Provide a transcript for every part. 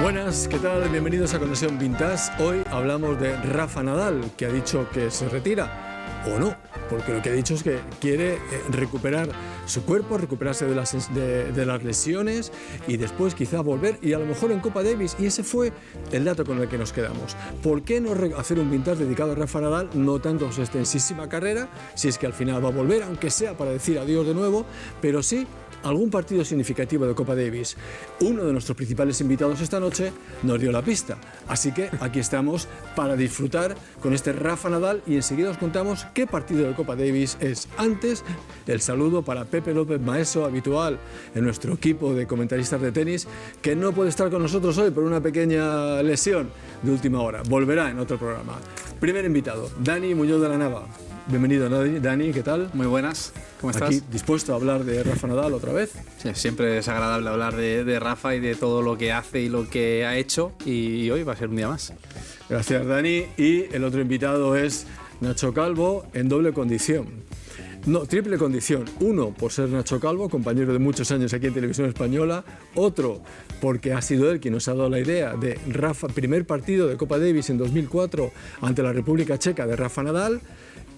Buenas, ¿qué tal? Bienvenidos a Conexión Vintage. Hoy hablamos de Rafa Nadal, que ha dicho que se retira, o no, porque lo que ha dicho es que quiere recuperar su cuerpo, recuperarse de las lesiones y después quizá volver y a lo mejor en Copa Davis. Y ese fue el dato con el que nos quedamos. ¿Por qué no hacer un vintage dedicado a Rafa Nadal, no tanto a su extensísima carrera, si es que al final va a volver, aunque sea para decir adiós de nuevo, pero sí algún partido significativo de Copa Davis? Uno de nuestros principales invitados esta noche nos dio la pista, así que aquí estamos para disfrutar con este Rafa Nadal y enseguida os contamos qué partido de Copa Davis es. Antes, el saludo para Pepe López Maeso, habitual en nuestro equipo de comentaristas de tenis, que no puede estar con nosotros hoy por una pequeña lesión de última hora. Volverá en otro programa. Primer invitado, Dani Muñoz de la Nava. Bienvenido, Dani, ¿qué tal? Muy buenas, ¿cómo estás? Aquí dispuesto a hablar de Rafa Nadal otra vez. Sí, siempre es agradable hablar de Rafa y de todo lo que hace y lo que ha hecho, y hoy va a ser un día más. Gracias, Dani. Y el otro invitado es Nacho Calvo, en doble condición. No, triple condición. Uno, por ser Nacho Calvo, compañero de muchos años aquí en Televisión Española. Otro, porque ha sido él quien nos ha dado la idea de Rafa, primer partido de Copa Davis en 2004 ante la República Checa de Rafa Nadal.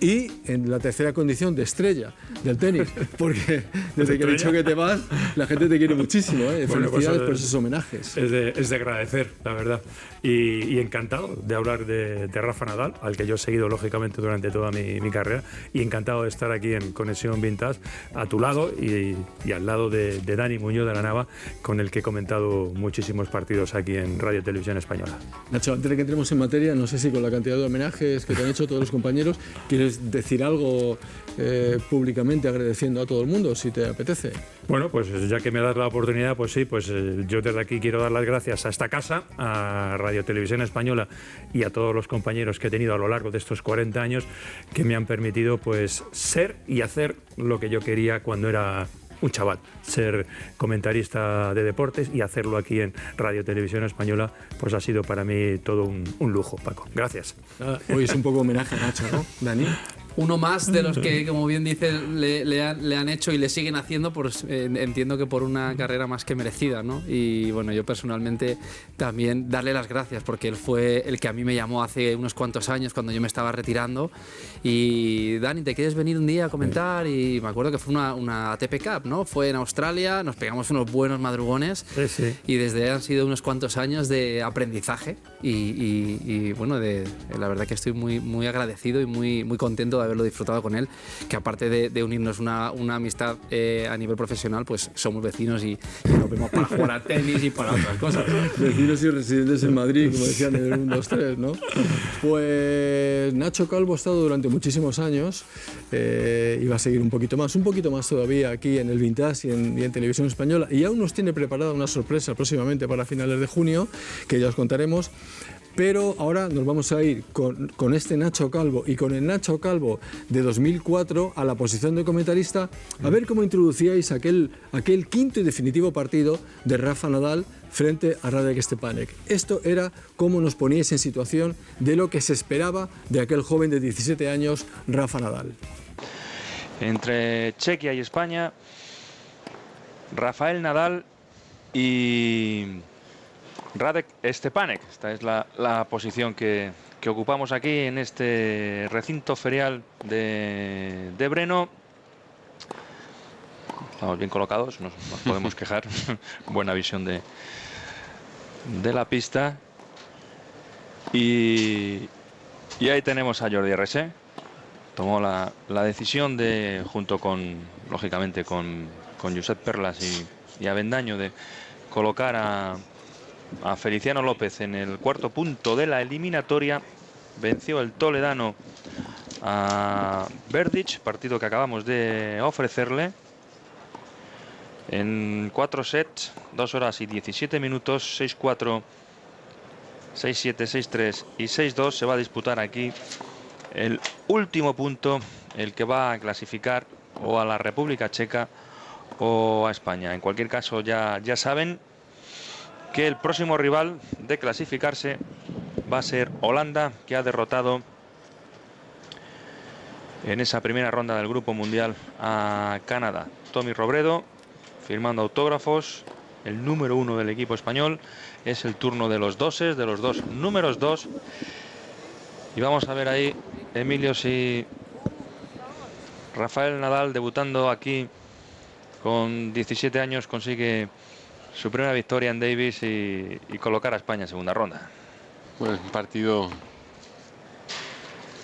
Y en la tercera condición de estrella del tenis, porque desde que he dicho que te vas, la gente te quiere muchísimo, ¿eh? Bueno, felicidades pues, por esos homenajes. Es de agradecer, la verdad. Y encantado de hablar de Rafa Nadal, al que yo he seguido lógicamente durante toda mi carrera, y encantado de estar aquí en Conexión Vintage, a tu lado y al lado de Dani Muñoz de la Nava, con el que he comentado muchísimos partidos aquí en Radio Televisión Española. Nacho, antes de que entremos en materia, no sé si con la cantidad de homenajes que te han hecho todos los compañeros, ¿quieres decir algo públicamente agradeciendo a todo el mundo, si te apetece? Bueno, pues ya que me das la oportunidad, pues sí, pues yo desde aquí quiero dar las gracias a esta casa, a Radio Televisión Española y a todos los compañeros que he tenido a lo largo de estos 40 años que me han permitido pues ser y hacer lo que yo quería cuando era un chaval, ser comentarista de deportes y hacerlo aquí en Radio Televisión Española, pues ha sido para mí todo un lujo, Paco. Gracias. Hoy es un poco homenaje a Nacho, ¿no, Dani? Uno más de los que, como bien dice, le han hecho y le siguen haciendo, pues entiendo que por una carrera más que merecida, ¿no? Y bueno, yo personalmente también darle las gracias, porque él fue el que a mí me llamó hace unos cuantos años cuando yo me estaba retirando y Dani, ¿te quieres venir un día a comentar? Y me acuerdo que fue una ATP Cup, ¿no? Fue en Australia, nos pegamos unos buenos madrugones. Sí. Y desde ahí han sido unos cuantos años de aprendizaje y bueno, la verdad que estoy muy agradecido y muy contento de haberlo disfrutado con él, que aparte de unirnos una amistad a nivel profesional, pues somos vecinos y nos vemos para jugar a tenis y para otras cosas. Vecinos y residentes en Madrid, como decían en el 1, 2, 3, ¿no? Pues Nacho Calvo ha estado durante muchísimos años y va a seguir un poquito más todavía aquí en el Vintage y en Televisión Española, y aún nos tiene preparada una sorpresa próximamente para finales de junio, que ya os contaremos. Pero ahora nos vamos a ir con este Nacho Calvo y con el Nacho Calvo de 2004 a la posición de comentarista, a ver cómo introducíais aquel quinto y definitivo partido de Rafa Nadal frente a Radek Stepanek. Esto era cómo nos poníais en situación de lo que se esperaba de aquel joven de 17 años, Rafa Nadal. Entre Chequia y España, Rafael Nadal y Radek Stepanek. Esta es la posición que ocupamos aquí en este recinto ferial de Brno. Estamos bien colocados, no nos podemos quejar. Buena visión de la pista. Y ahí tenemos a Jordi RC. Tomó la decisión de, junto con, lógicamente, con Josep Perlas y Avendaño, de colocar a Feliciano López en el cuarto punto de la eliminatoria. Venció el toledano a Berdych, partido que acabamos de ofrecerle, en 4 sets, 2 horas y 17 minutos, 6-4, 6-7, 6-3 y 6-2. Se va a disputar aquí el último punto, el que va a clasificar o a la República Checa o a España. En cualquier caso, ya saben que el próximo rival de clasificarse va a ser Holanda, que ha derrotado en esa primera ronda del Grupo Mundial a Canadá. Tommy Robredo firmando autógrafos el número 1 del equipo español. Es el turno de los doses, de los dos números 2. Y vamos a ver ahí, Emilio, si Rafael Nadal, debutando aquí con 17 años, consigue su primera victoria en Davis y colocar a España en segunda ronda. Bueno, es un partido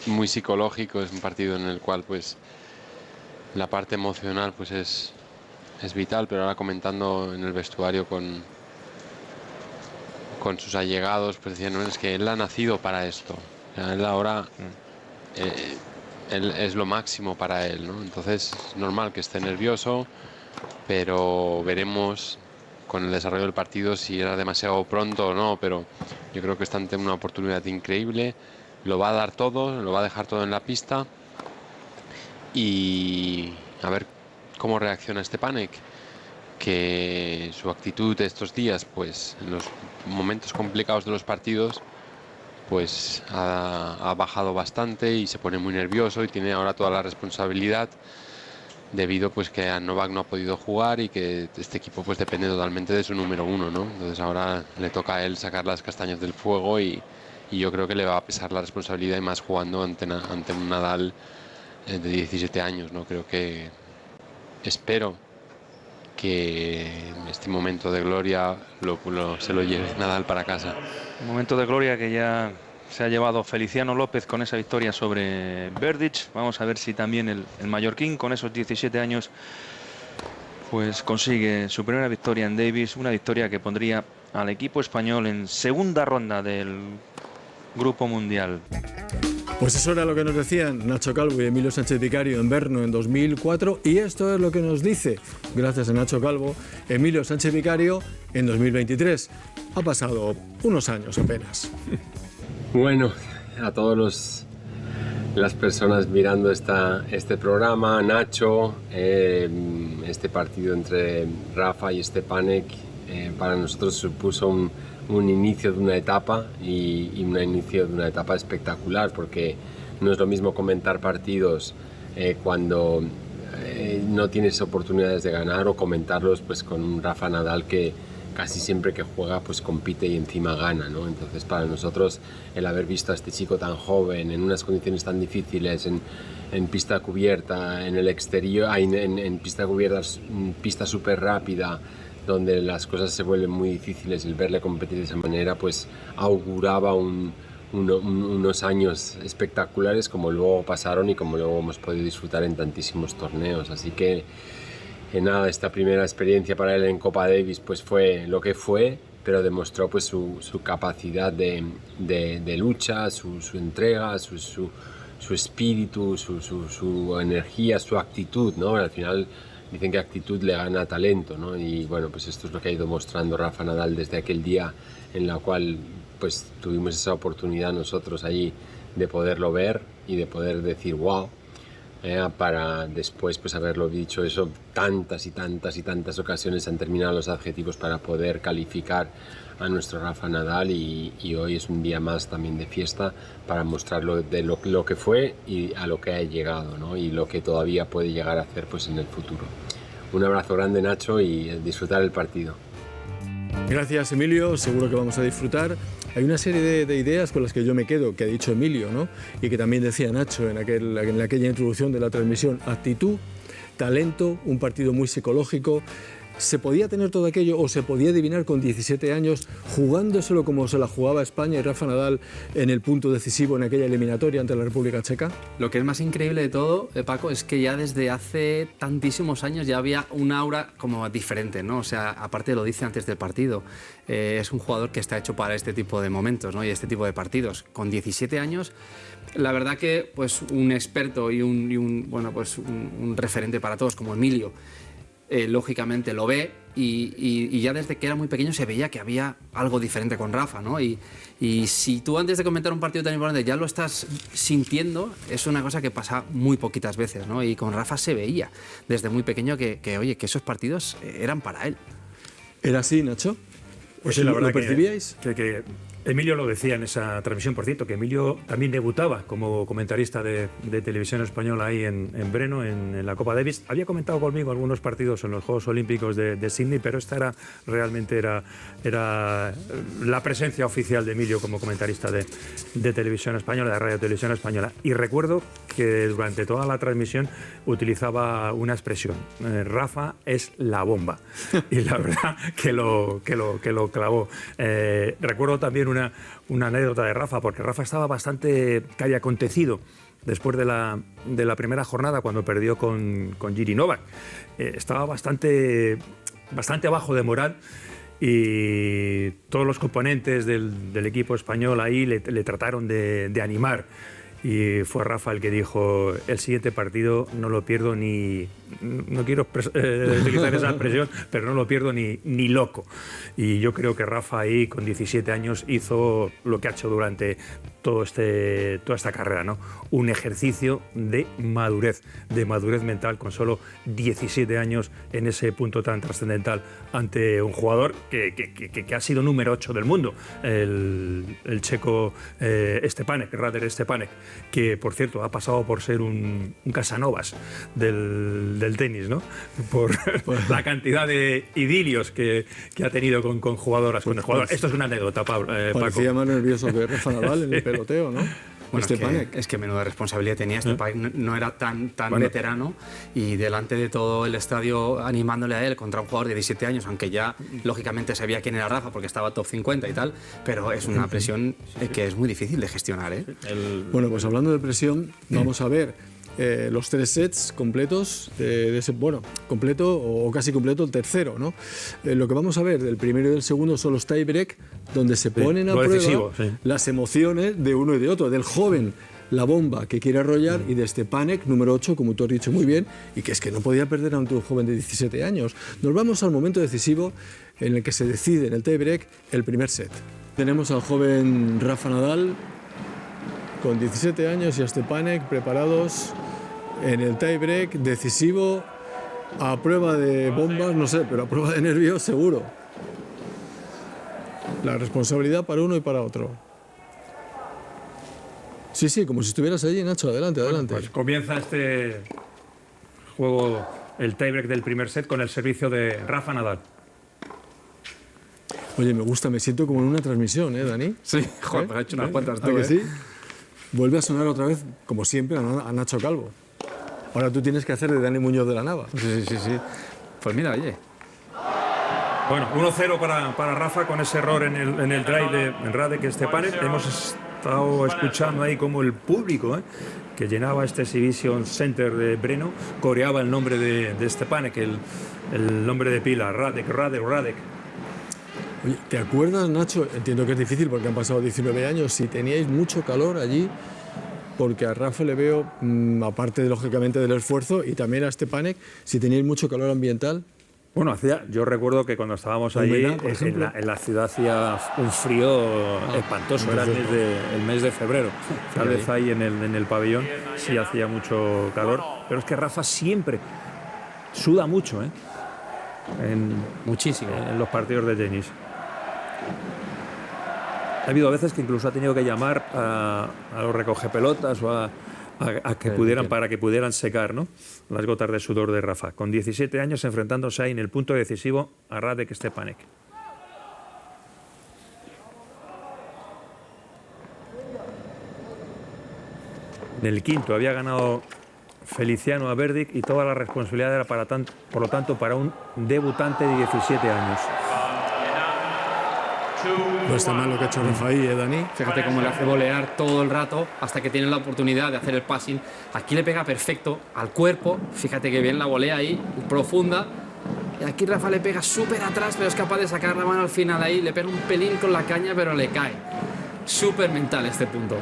muy psicológico, es un partido en el cual pues la parte emocional pues es vital, pero ahora comentando en el vestuario con sus allegados, pues decían, no, es que él ha nacido para esto, o sea, él ahora él es lo máximo para él, ¿no? Entonces es normal que esté nervioso, pero veremos con el desarrollo del partido si era demasiado pronto o no, pero yo creo que está ante una oportunidad increíble, lo va a dar todo, lo va a dejar todo en la pista y a ver cómo reacciona Stepanek, que su actitud de estos días, pues en los momentos complicados de los partidos, pues ha bajado bastante y se pone muy nervioso y tiene ahora toda la responsabilidad debido pues que a Novak no ha podido jugar y que este equipo pues depende totalmente de su número 1, ¿no? Entonces ahora le toca a él sacar las castañas del fuego y yo creo que le va a pesar la responsabilidad y más jugando ante un Nadal de 17 años, ¿no? Creo que espero que este momento de gloria se lo lleve Nadal para casa. Un momento de gloria que ya se ha llevado Feliciano López con esa victoria sobre Berdych. Vamos a ver si también el mallorquín, con esos 17 años, pues consigue su primera victoria en Davis. Una victoria que pondría al equipo español en segunda ronda del Grupo Mundial. Pues eso era lo que nos decían Nacho Calvo y Emilio Sánchez Vicario en Brno en 2004, y esto es lo que nos dice, gracias a Nacho Calvo, Emilio Sánchez Vicario en 2023. Ha pasado unos años apenas. Bueno, a todas las personas mirando este programa, Nacho, este partido entre Rafa y Stepanek, para nosotros supuso un inicio de una etapa y un inicio de una etapa espectacular, porque no es lo mismo comentar partidos cuando no tienes oportunidades de ganar, o comentarlos pues con un Rafa Nadal que casi siempre que juega pues compite y encima gana, ¿no? Entonces para nosotros el haber visto a este chico tan joven en unas condiciones tan difíciles, en pista cubierta, en el exterior, en pista cubierta, pista súper rápida, donde las cosas se vuelven muy difíciles, el verle competir de esa manera pues auguraba unos años espectaculares, como luego pasaron y como luego hemos podido disfrutar en tantísimos torneos. Así que nada, esta primera experiencia para él en Copa Davis pues fue lo que fue, pero demostró pues su capacidad de lucha, su entrega, su espíritu, su energía, su actitud, ¿no? Al final dicen que actitud le gana talento, ¿no? Y bueno, pues esto es lo que ha ido mostrando Rafa Nadal desde aquel día en la cual pues tuvimos esa oportunidad nosotros allí de poderlo ver y de poder decir wow, para después pues haberlo dicho eso tantas y tantas ocasiones. Han terminado los adjetivos para poder calificar a nuestro Rafa Nadal y hoy es un día más también de fiesta para mostrarlo de lo que fue y a lo que ha llegado, ¿no? Y lo que todavía puede llegar a hacer pues en el futuro. Un abrazo grande, Nacho, y disfrutar el partido. Gracias, Emilio, seguro que vamos a disfrutar. Hay una serie de ideas con las que yo me quedo, que ha dicho Emilio, ¿no? Y que también decía Nacho en aquella introducción de la transmisión. Actitud, talento, un partido muy psicológico. ¿Se podía tener todo aquello o se podía adivinar con 17 años jugándoselo como se la jugaba España y Rafa Nadal en el punto decisivo en aquella eliminatoria ante la República Checa? Lo que es más increíble de todo, Paco, es que ya desde hace tantísimos años ya había un aura como diferente, ¿no? O sea, aparte lo dice antes del partido, es un jugador que está hecho para este tipo de momentos, ¿no? Y este tipo de partidos. Con 17 años, la verdad que pues un experto y un referente para todos como Emilio, lógicamente lo ve y ya desde que era muy pequeño se veía que había algo diferente con Rafa, ¿no? Y si tú antes de comentar un partido tan importante ya lo estás sintiendo, es una cosa que pasa muy poquitas veces, ¿no? Y con Rafa se veía desde muy pequeño que esos partidos eran para él. ¿Era así, Nacho? Pues sí, la verdad ¿Lo percibíais? Que Emilio lo decía en esa transmisión, por cierto, que Emilio también debutaba como comentarista de televisión española ahí en Breno, en la Copa Davis. Había comentado conmigo algunos partidos en los Juegos Olímpicos de Sydney, pero esta realmente era la presencia oficial de Emilio como comentarista de televisión española, de Radio Televisión Española. Y recuerdo que durante toda la transmisión utilizaba una expresión: Rafa es la bomba. Y la verdad que lo clavó. Recuerdo también una anécdota de Rafa, porque Rafa estaba bastante calle acontecido después de la primera jornada, cuando perdió con Jiří Novák. Estaba bastante bajo de moral, y todos los componentes del equipo español ahí le trataron de animar. Y fue Rafa el que dijo: el siguiente partido no lo pierdo ni... No quiero utilizar esa expresión, pero no lo pierdo ni loco. Y yo creo que Rafa ahí, con 17 años, hizo lo que ha hecho durante toda esta carrera, ¿no? Un ejercicio de madurez mental, con solo 17 años, en ese punto tan trascendental ante un jugador que ha sido número 8 del mundo, el checo Radek Stepanek, que por cierto ha pasado por ser un Casanovas del tenis, ¿no? Por la cantidad de idilios que ha tenido con jugadoras, con el jugador. Esto es una anécdota, Paco. Parecía más nervioso que Rafa Nadal en el peloteo, ¿no? Bueno, es que menuda responsabilidad tenía. Stepanek no era tan veterano, y delante de todo el estadio animándole a él contra un jugador de 17 años, aunque ya lógicamente sabía quién era Rafa porque estaba top 50 y tal, pero es una presión que es muy difícil de gestionar, ¿eh? Bueno, pues hablando de presión, vamos a ver los 3 sets completos de ese, completo o casi completo el tercero, ¿no? Lo que vamos a ver del primero y del segundo son los tie-break, donde se ponen a prueba las emociones de uno y de otro, del joven, la bomba, que quiere arrollar, y de Stepanek, número 8, como tú has dicho muy bien, y que es que no podía perder ante un joven de 17 años. Nos vamos al momento decisivo en el que se decide en el tie-break el primer set. Tenemos al joven Rafa Nadal con 17 años y a Stepanek preparados en el tie-break decisivo, a prueba de bombas, no sé, pero a prueba de nervios seguro. La responsabilidad para uno y para otro. Sí, como si estuvieras allí, Nacho. Adelante. Pues comienza este juego, el tie-break del primer set, con el servicio de Rafa Nadal. Oye, me gusta, me siento como en una transmisión, Dani. Sí, joder, pues ha hecho unas cuantas tú, ¿A que sí? Vuelve a sonar otra vez, como siempre, a Nacho Calvo. Ahora tú tienes que hacer de Dani Muñoz de la Nava. Sí. Pues mira, oye. Bueno, 1-0 para Rafa, con ese error en el drive de Radek Stepanek. Hemos estado escuchando ahí como el público que llenaba este Exhibition Center de Breno coreaba el nombre de Stepanek, el nombre de pila, Radek. Oye, ¿te acuerdas, Nacho? Entiendo que es difícil porque han pasado 19 años. Si teníais mucho calor allí, porque a Rafa le veo, aparte lógicamente del esfuerzo, y también a Stepanek, si teníais mucho calor ambiental. Bueno, yo recuerdo que cuando estábamos allí, en la ciudad hacía un frío espantoso, era el mes de febrero. Tal vez ahí en el pabellón sí hacía mucho calor, pero es que Rafa siempre suda mucho, muchísimo, en los partidos de tenis. Ha habido veces que incluso ha tenido que llamar a los recogepelotas o a que para que pudieran secar, ¿no?, las gotas de sudor de Rafa. Con 17 años enfrentándose ahí en el punto decisivo a Radek Stepanek. En el quinto había ganado Feliciano a Berdych y toda la responsabilidad era por lo tanto para un debutante de 17 años. No está mal lo que ha hecho Rafa ahí, Dani. Fíjate cómo le hace volear todo el rato hasta que tiene la oportunidad de hacer el passing. Aquí le pega perfecto al cuerpo. Fíjate que bien la volea ahí, profunda. Y aquí Rafa le pega súper atrás, pero es capaz de sacar la mano al final ahí. Le pega un pelín con la caña, pero le cae. Súper mental este punto.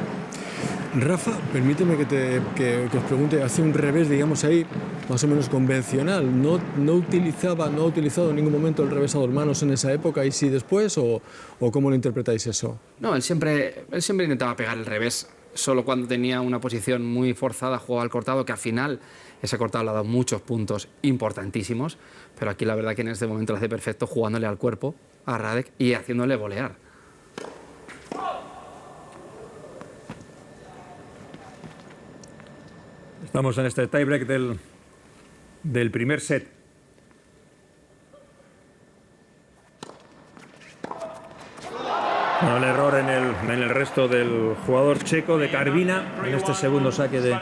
Rafa, permíteme que os pregunte, hace un revés, digamos ahí, más o menos convencional. ¿No ha utilizado en ningún momento el revés a dos manos en esa época y sí después? ¿O cómo lo interpretáis eso? No, él siempre intentaba pegar el revés. Solo cuando tenía una posición muy forzada jugaba al cortado, que al final ese cortado le ha dado muchos puntos importantísimos. Pero aquí la verdad que en este momento lo hace perfecto, jugándole al cuerpo a Radek y haciéndole volear. Estamos en este tiebreak del primer set. Bueno, el error en el resto del jugador checo de Carvina en este segundo saque de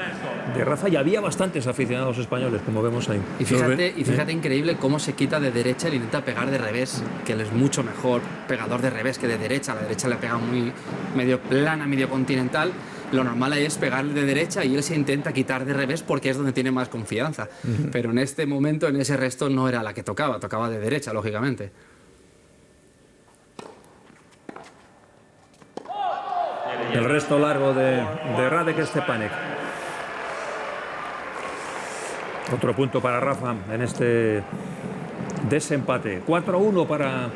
Rafa, y había bastantes aficionados españoles, como vemos ahí. Y fíjate increíble cómo se quita de derecha y intenta pegar de revés, que él es mucho mejor pegador de revés que de derecha. La derecha le pega muy medio plana, medio continental. Lo normal ahí es pegarle de derecha y él se intenta quitar de revés porque es donde tiene más confianza. Pero en este momento, en ese resto, no era la que tocaba de derecha, lógicamente. El resto largo de Radek Stepanek. Otro punto para Rafa en este desempate. 4-1 para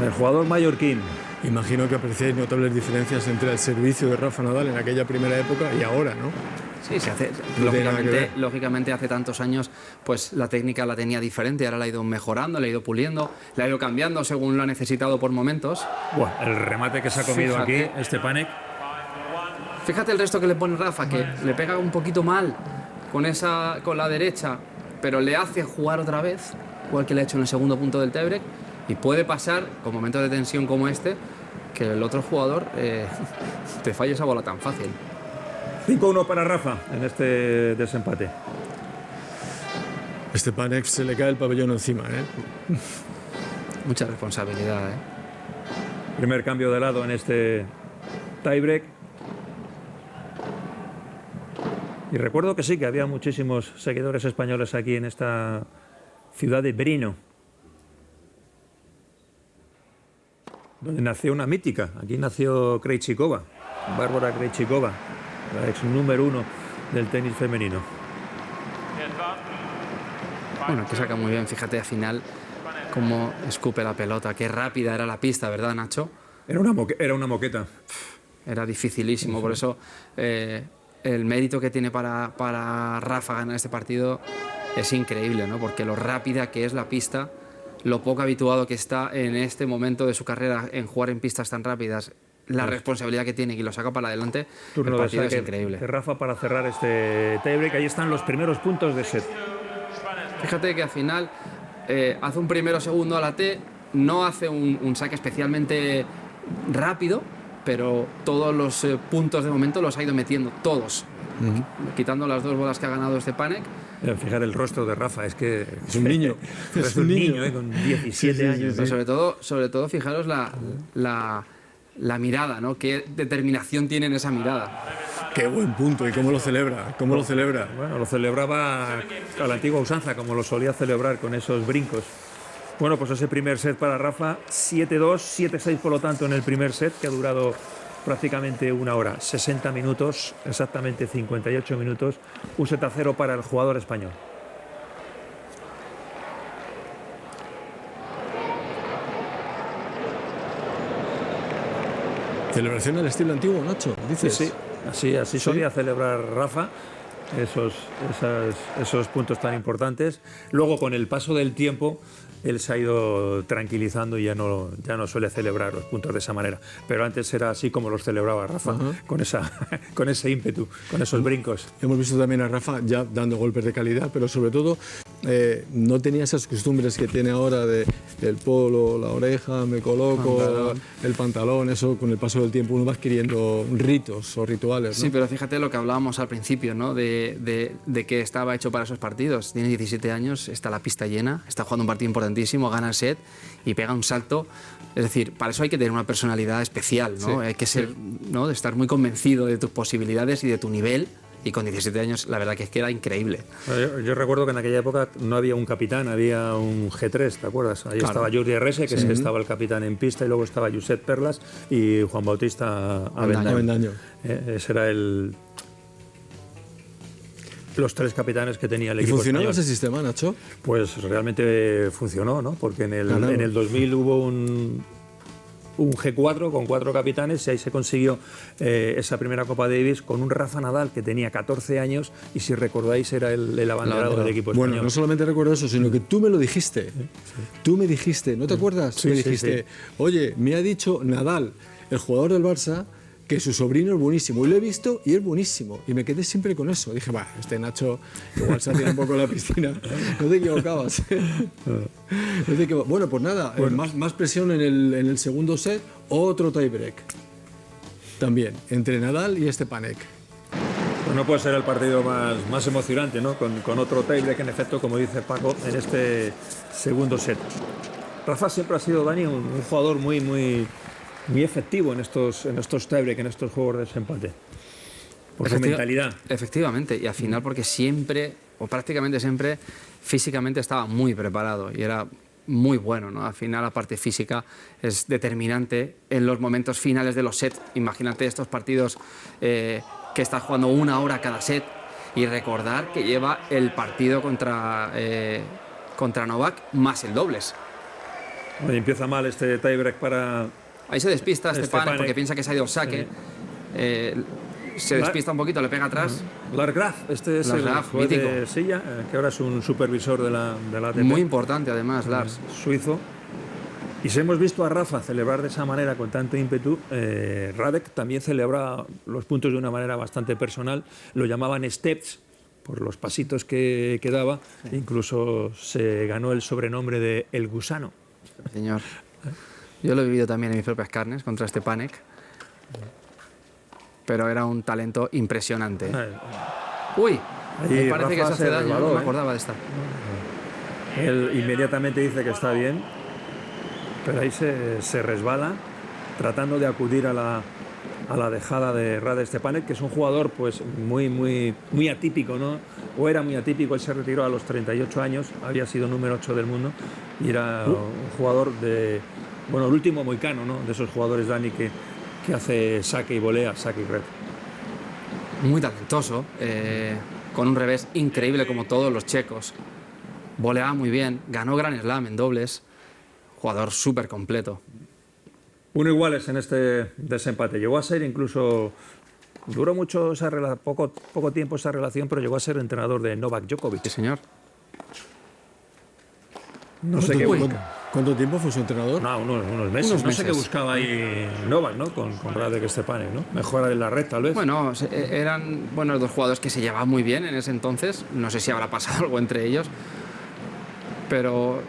el jugador mallorquín. Imagino que apreciáis notables diferencias entre el servicio de Rafa Nadal en aquella primera época y ahora, ¿no? Sí, se hace. No tiene nada que ver. Lógicamente, hace tantos años, pues la técnica la tenía diferente, ahora la ha ido mejorando, la ha ido puliendo, la ha ido cambiando según lo ha necesitado por momentos. Bueno, el remate que se ha comido aquí, Stepanek. Fíjate el resto que le pone Rafa, que le pega un poquito mal con la derecha, pero le hace jugar otra vez, igual que le ha hecho en el segundo punto del tiebreak, y puede pasar, con momentos de tensión como este, que el otro jugador te falle esa bola tan fácil. 5-1 para Rafa en este desempate. Stepanek se le cae el pabellón encima, ¿eh? Mucha responsabilidad, ¿eh? Primer cambio de lado en este tiebreak. Y recuerdo que sí, que había muchísimos seguidores españoles aquí en esta ciudad de Brno, donde nació una mítica. Aquí nació Krejcikova, Bárbara Krejcikova, la ex número 1 del tenis femenino. Bueno, que saca muy bien, fíjate al final cómo escupe la pelota, qué rápida era la pista, ¿verdad, Nacho? Era una moqueta. Era dificilísimo, por eso el mérito que tiene para Rafa ganar este partido es increíble, ¿no? Porque lo rápida que es la pista, lo poco habituado que está en este momento de su carrera en jugar en pistas tan rápidas, la responsabilidad que tiene y lo saca para adelante, el partido es increíble. De Rafa para cerrar este tiebreak. Ahí están los primeros puntos de set. Fíjate que al final hace un primero segundo a la T, no hace un saque especialmente rápido, pero todos los puntos de momento los ha ido metiendo, todos. Quitando las 2 bolas que ha ganado Stepanek. Fijar el rostro de Rafa, es que es un niño. Es un niño, con 17 años. Pero sobre todo, fijaros la mirada, ¿no? Qué determinación tiene en esa mirada. Qué buen punto, y cómo lo celebra, cómo lo celebra. Bueno, lo celebraba a la antigua usanza, como lo solía celebrar con esos brincos. Bueno, pues ese primer set para Rafa, 7-2, 7-6 por lo tanto en el primer set, que ha durado prácticamente 1 hora, 60 minutos, exactamente 58 minutos, un 7-0 para el jugador español. Celebración al estilo antiguo, Nacho, dices. Sí, así solía celebrar Rafa esos puntos tan importantes. Luego, con el paso del tiempo, él se ha ido tranquilizando y ya no suele celebrar los puntos de esa manera. Pero antes era así como los celebraba Rafa, con ese ímpetu, con esos brincos. Hemos visto también a Rafa ya dando golpes de calidad, pero sobre todo no tenía esas costumbres que tiene ahora de el polo, la oreja, me coloco, el pantalón. Eso con el paso del tiempo uno va adquiriendo ritos o rituales, ¿no? Sí, pero fíjate lo que hablábamos al principio, ¿no? De que estaba hecho para esos partidos. Tiene 17 años, está la pista llena, está jugando un partido importantísimo, gana el set y pega un salto. Es decir, para eso hay que tener una personalidad especial, ¿no? Hay que ser, ¿no? De estar muy convencido de tus posibilidades y de tu nivel. Y con 17 años, la verdad que es que era increíble. Yo recuerdo que en aquella época no había un capitán, había un G3, ¿te acuerdas? Ahí estaba Jordi Arrese, que estaba el capitán en pista, y luego estaba Josep Perlas y Juan Bautista Avendaño. Ese era los 3 capitanes que tenía el equipo español. ¿Y funcionaba ese sistema, Nacho? Pues realmente funcionó, ¿no? Porque en el 2000 hubo un G4 con 4 capitanes y ahí se consiguió esa primera Copa Davis con un Rafa Nadal que tenía 14 años y, si recordáis, era el abanderado del equipo español. Bueno, no solamente recuerdo eso, sino que tú me lo dijiste. Tú me dijiste, ¿no te acuerdas? Sí, me dijiste, oye, me ha dicho Nadal, el jugador del Barça, que su sobrino es buenísimo. Y lo he visto y es buenísimo. Y me quedé siempre con eso. Dije, va, este Nacho igual se ha tirado un poco en la piscina. No te equivocabas. Bueno, pues nada, más presión en el segundo set. Otro tiebreak. También, entre Nadal y Stepanek. Pues no puede ser el partido más emocionante, ¿no? Con otro tiebreak, en efecto, como dice Paco, en este segundo set. Rafa siempre ha sido, Dani, un jugador muy efectivo en estos tiebreak, en estos juegos de desempate. Por su mentalidad. Efectivamente, y al final porque siempre, o prácticamente siempre, físicamente estaba muy preparado y era muy bueno, ¿no? Al final la parte física es determinante en los momentos finales de los sets. Imagínate estos partidos que estás jugando 1 hora cada set y recordar que lleva el partido contra Novak más el dobles. Hoy empieza mal este tiebreak para... Ahí se despista Stepanek porque piensa que se ha ido el saque. Se despista un poquito, le pega atrás. Lars Graf, este es el juez de silla, que ahora es un supervisor de la ATP. Muy importante además, Lars. Suizo. Y si hemos visto a Rafa celebrar de esa manera con tanto ímpetu, Radek también celebra los puntos de una manera bastante personal. Lo llamaban steps por los pasitos que daba. Sí. Incluso se ganó el sobrenombre de El Gusano. Señor. Yo lo he vivido también en mis propias carnes contra Stepanek. Pero era un talento impresionante. Uy, me parece que se hace daño, no me acordaba de esta. Él inmediatamente dice que está bien, pero ahí se resbala, tratando de acudir a la dejada de Radek Stepanek, que es un jugador pues muy atípico, ¿no? O era muy atípico. Él se retiró a los 38 años, había sido número 8 del mundo y era un jugador de, bueno, el último moicano, ¿no? De esos jugadores, Dani, que hace saque y volea, saque y red. Muy talentoso, con un revés increíble como todos los checos. Voleaba muy bien, ganó Grand Slam en dobles, jugador súper completo. 1 iguales en este desempate. Llegó a ser incluso, duró mucho poco tiempo esa relación, pero llegó a ser entrenador de Novak Djokovic. Sí, señor. No sé qué ¿Cuánto tiempo fue su entrenador? No, unos meses. No sé qué buscaba ahí Novak, ¿no? Con Radek Stepanek, ¿no? Mejora de la red, tal vez. Bueno, eran dos jugadores que se llevaban muy bien en ese entonces. No sé si habrá pasado algo entre ellos. Pero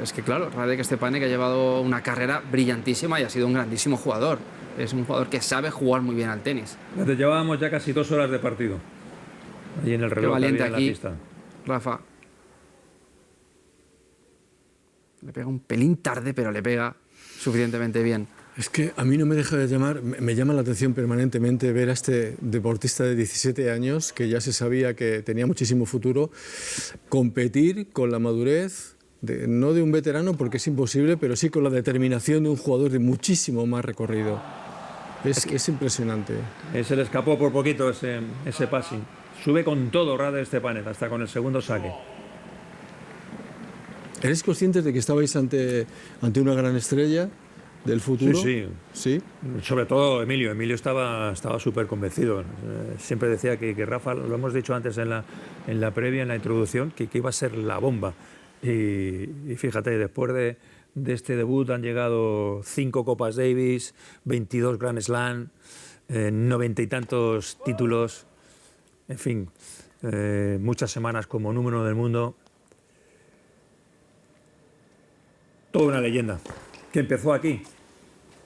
es que, claro, Radek Stepanek ha llevado una carrera brillantísima y ha sido un grandísimo jugador. Es un jugador que sabe jugar muy bien al tenis. Desde llevábamos ya casi 2 horas de partido. Allí en el reloj. Qué valiente en la aquí, pista. Rafa. Le pega un pelín tarde, pero le pega suficientemente bien. Es que a mí no me deja de me llama la atención permanentemente ver a este deportista de 17 años, que ya se sabía que tenía muchísimo futuro, competir con la madurez, no de un veterano porque es imposible, pero sí con la determinación de un jugador de muchísimo más recorrido. Es impresionante. Se le escapó por poquito ese passing. Sube con todo Radek Stepanek, hasta con el segundo saque. ¿Eres conscientes de que estabais ante una gran estrella del futuro? Sí. Sobre todo Emilio. Emilio estaba súper convencido. Siempre decía que Rafa, lo hemos dicho antes en la previa, en la introducción, que iba a ser la bomba. Y fíjate, después de este debut han llegado 5 Copas Davis, 22 Grand Slam, 90 y tantos títulos, en fin, muchas semanas como número 1 del mundo. Toda una leyenda que empezó aquí,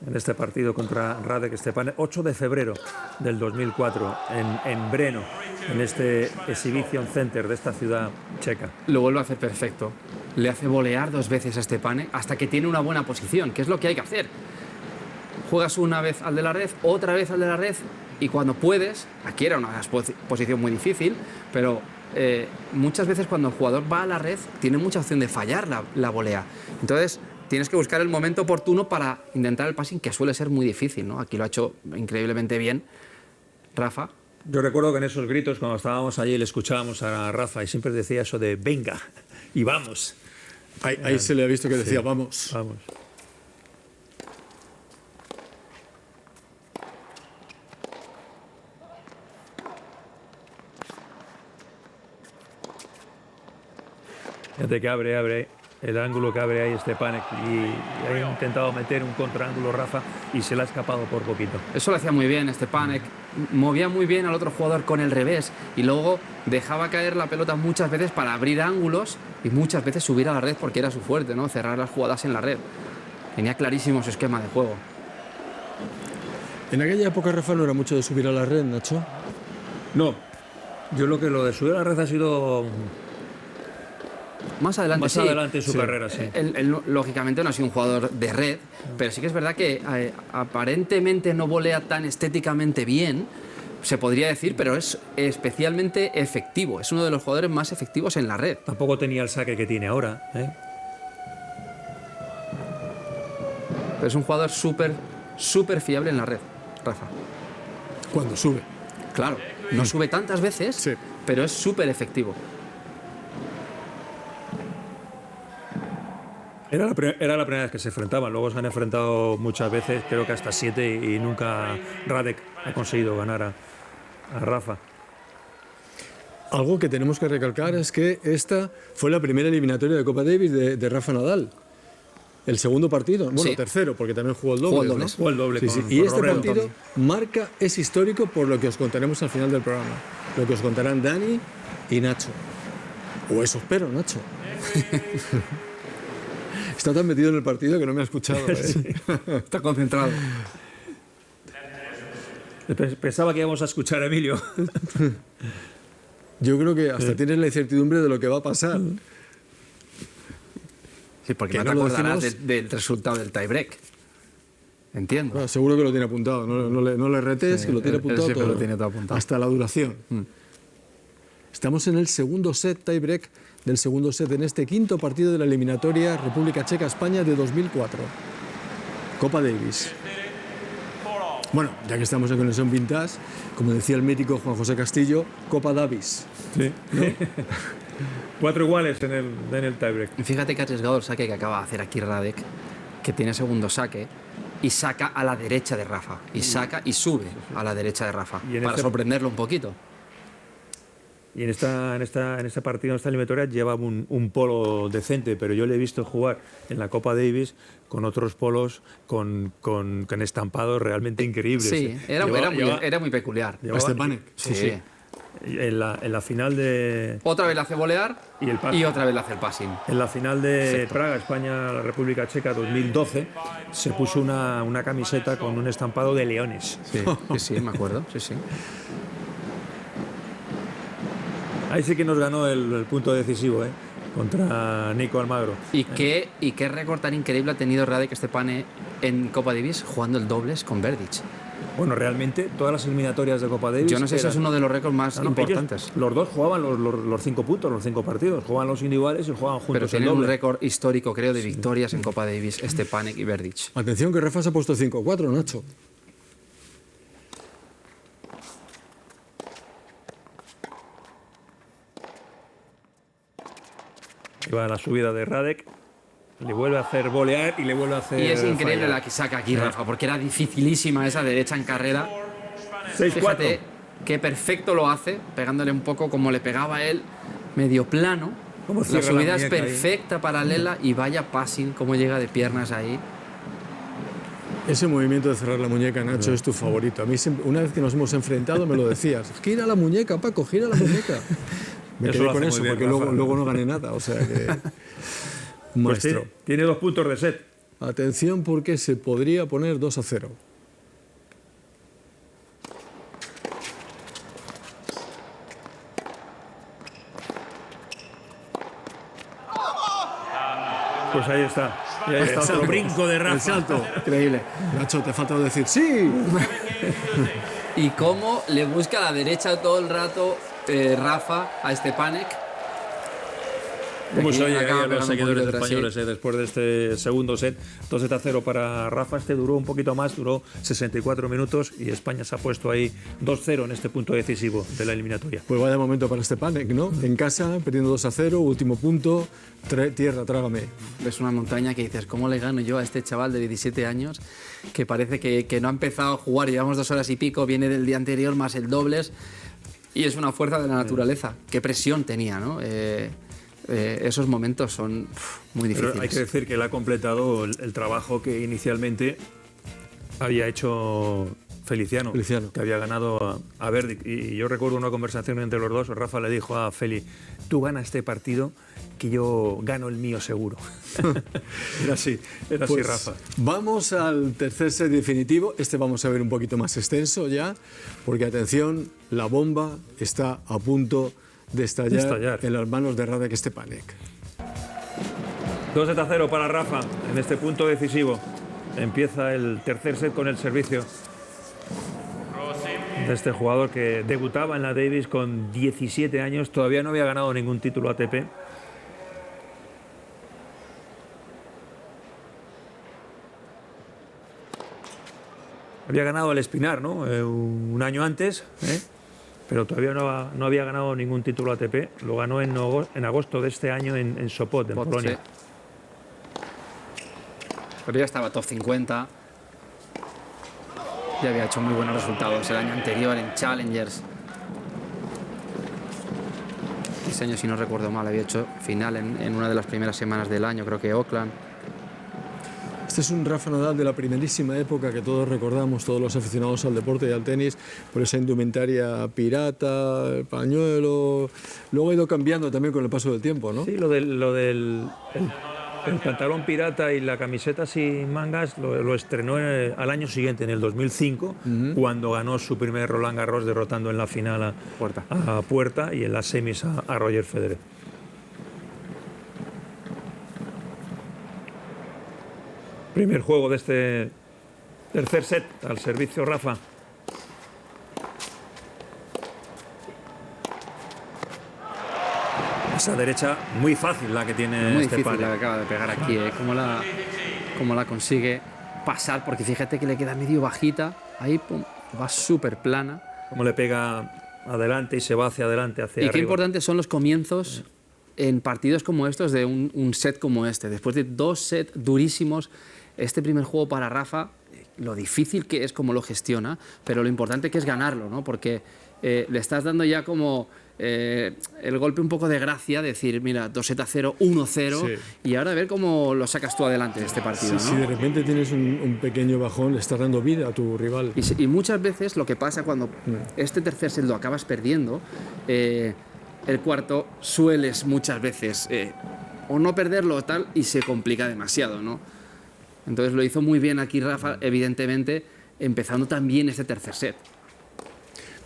en este partido contra Radek Stepanek, 8 de febrero del 2004, en Brno, en este Exhibition Center de esta ciudad checa. Lo vuelve a hacer perfecto. Le hace volear 2 veces a Stepanek hasta que tiene una buena posición, que es lo que hay que hacer. Juegas una vez al de la red, otra vez al de la red, y cuando puedes, aquí era una posición muy difícil, pero muchas veces cuando el jugador va a la red tiene mucha opción de fallar la volea. Entonces tienes que buscar el momento oportuno para intentar el passing, que suele ser muy difícil, ¿no? Aquí lo ha hecho increíblemente bien Rafa. Yo recuerdo que en esos gritos, cuando estábamos allí, le escuchábamos a Rafa y siempre decía eso de venga y vamos. Ahí se le ha visto que decía vamos. Vamos. Fíjate que abre el ángulo que abre ahí Stepanek y ha intentado meter un contraángulo Rafa y se le ha escapado por poquito. Eso lo hacía muy bien Stepanek, movía muy bien al otro jugador con el revés y luego dejaba caer la pelota muchas veces para abrir ángulos y muchas veces subir a la red porque era su fuerte, ¿no? Cerrar las jugadas en la red. Tenía clarísimo su esquema de juego. En aquella época Rafa no era mucho de subir a la red, Nacho. No, yo lo de subir a la red ha sido Más adelante, más sí. adelante en su carrera, sí. Él, lógicamente, no ha sido un jugador de red, pero sí que es verdad que aparentemente no volea tan estéticamente bien, se podría decir, pero es especialmente efectivo. Es uno de los jugadores más efectivos en la red. Tampoco tenía el saque que tiene ahora, ¿eh? Pero es un jugador súper fiable en la red, Rafa. Cuando sube. Claro, no sube tantas veces, Sí. pero es súper efectivo. Era la primera vez que se enfrentaban, luego se han enfrentado muchas veces, creo que hasta 7, y nunca Radek ha conseguido ganar a Rafa. Algo que tenemos que recalcar es que esta fue la primera eliminatoria de Copa Davis de Rafa Nadal. El segundo partido, bueno, Sí. tercero, porque también jugó el Jugó el doble. dobles. Jugó el doble Sí, con- sí. con Y este Robredo partido también. marca, es histórico por lo que os contaremos al final del programa. Lo que os contarán Dani y Nacho. O eso espero, Nacho. Está tan metido en el partido que no me ha escuchado. ¿eh? Está concentrado. Pensaba que íbamos a escuchar a Emilio. Yo creo que hasta tienes la incertidumbre de lo que va a pasar. Sí, porque Que no no te lo acordarás decimos. del resultado del tiebreak. Entiendo. Bueno, seguro que lo tiene apuntado. No le retes, Sí, que lo tiene él apuntado siempre todo. lo tiene todo apuntado. Hasta la duración. Estamos en el segundo set, tiebreak del segundo set, en este quinto partido de la eliminatoria República Checa-España de 2004. Copa Davis. Bueno, ya que estamos en Conexión Vintage, como decía el mítico Juan José Castillo, Copa Davis. Sí. 4 iguales en el tiebreak. Y fíjate que ha arriesgado el saque que acaba de hacer aquí Radek, que tiene segundo saque, y saca a la derecha de Rafa. Y saca y sube a la derecha de Rafa, Y en para este- sorprenderlo un poquito. Y en este partido, en esta eliminatoria, lleva un polo decente, pero yo le he visto jugar en la Copa Davis con otros polos con estampados realmente increíbles. Sí, era muy peculiar. Llevaba- Stepanek. Sí. En la final de Otra vez le hace volear Y el passing. otra vez le hace el passing. en la final de Praga, España, la República Checa 2012, se puso una camiseta con un estampado de leones. Sí, me acuerdo. Sí. Ahí sí que nos ganó el punto decisivo, contra Nico Almagro. ¿Y qué récord tan increíble ha tenido Radek Stepanek en Copa Davis jugando el dobles con Berdych? Bueno, realmente todas las eliminatorias de Copa Davis. Yo no sé si es uno de los récords más importantes. Ellos, los dos jugaban los 5 puntos, los 5 partidos. Jugaban los individuales y jugaban juntos. Pero el tienen un doble. récord histórico, creo, de victorias en Copa Davis, Stepanek y Berdych. Atención que Rafa se ha puesto 5-4, Nacho. Iba a la subida de Radek, le vuelve a hacer volear y le vuelve a hacer. Y es increíble fallar. la que saca aquí Rafa, porque era dificilísima esa derecha en carrera. 6-4. Fíjate que perfecto lo hace, pegándole un poco como le pegaba él, medio plano. Cómo La cierra la subida es muñeca ahí. perfecta, paralela, y vaya passing, cómo llega de piernas ahí. Ese movimiento de cerrar la muñeca, Nacho, es tu favorito. A mí, una vez que nos hemos enfrentado, me lo decías. Gira la muñeca, Paco, gira la muñeca. Me Eso quedé lo con hace eso, muy bien, porque Rafa. luego no gané nada. O sea que. Un Pues maestro. tiene 2 puntos de set. Atención, porque se podría poner 2-0. Pues ahí está. Y ahí está otro brinco de El Rafa. salto. Increíble. Nacho, te ha faltado decir sí. Y cómo le busca a la derecha todo el rato Rafa a Stepanek. Como Aquí se oye ahí acaba a los pegando un seguidores poquito detrás, españoles después de este segundo set. 2-0 para Rafa. Este duró un poquito más, duró 64 minutos y España se ha puesto ahí 2-0 en este punto decisivo de la eliminatoria. Pues vaya momento para Stepanek, ¿no? En casa, perdiendo 2-0, último punto. Tierra, trágame. Es una montaña que dices, ¿cómo le gano yo a este chaval de 17 años que parece que no ha empezado a jugar? Llevamos 2 horas y pico, viene del día anterior más el dobles y es una fuerza de la naturaleza. Qué presión tenía, ¿no? esos momentos son muy difíciles. Pero hay que decir que él ha completado el trabajo que inicialmente había hecho Feliciano, que había ganado a Verdict. Y yo recuerdo una conversación entre los dos. Rafa le dijo a Feli: tú ganas este partido, que yo gano el mío seguro. Era así, Pues Rafa. Vamos al tercer set definitivo. Este vamos a ver un poquito más extenso ya, porque atención, la bomba está a punto de estallar en las manos de Radek Stepanek. 2-0 para Rafa en este punto decisivo. Empieza el tercer set con el servicio de este jugador que debutaba en la Davis con 17 años. Todavía no había ganado ningún título ATP. Había ganado el Espinar, ¿no? Un año antes, pero todavía no había ganado ningún título ATP. Lo ganó en agosto de este año en Sopot, en Polonia. Sí. Pero ya estaba top 50. Ya había hecho muy buenos resultados el año anterior en Challengers. Ese año, si no recuerdo mal, había hecho final en una de las primeras semanas del año, creo que Auckland. Este es un Rafa Nadal de la primerísima época que todos recordamos, todos los aficionados al deporte y al tenis, por esa indumentaria pirata, el pañuelo. Luego ha ido cambiando también con el paso del tiempo, ¿no? Sí, el pantalón pirata y la camiseta sin mangas lo estrenó al año siguiente, en el 2005, cuando ganó su primer Roland Garros, derrotando en la final a Puerta y en las semis a Roger Federer. Primer juego de este tercer set, al servicio Rafa. Esa derecha muy fácil la que tiene muy este difícil par. la que acaba de pegar aquí, cómo la consigue pasar, porque fíjate que le queda medio bajita, ahí pum, va súper plana. Cómo le pega adelante y se va hacia adelante, hacia arriba. Y qué importantes son los comienzos en partidos como estos, de un set como este. Después de 2 sets durísimos, este primer juego para Rafa, lo difícil que es cómo lo gestiona, pero lo importante que es ganarlo, ¿no? Porque le estás dando ya como el golpe un poco de gracia, decir, mira, 2-0, 1-0, Sí. y ahora a ver cómo lo sacas tú adelante de este partido, ¿no? Si de repente tienes un pequeño bajón, le estás dando vida a tu rival. Y muchas veces lo que pasa cuando este tercer set lo acabas perdiendo, el cuarto sueles muchas veces o no perderlo o tal, y se complica demasiado, ¿no? Entonces lo hizo muy bien aquí Rafa, evidentemente, empezando también este tercer set.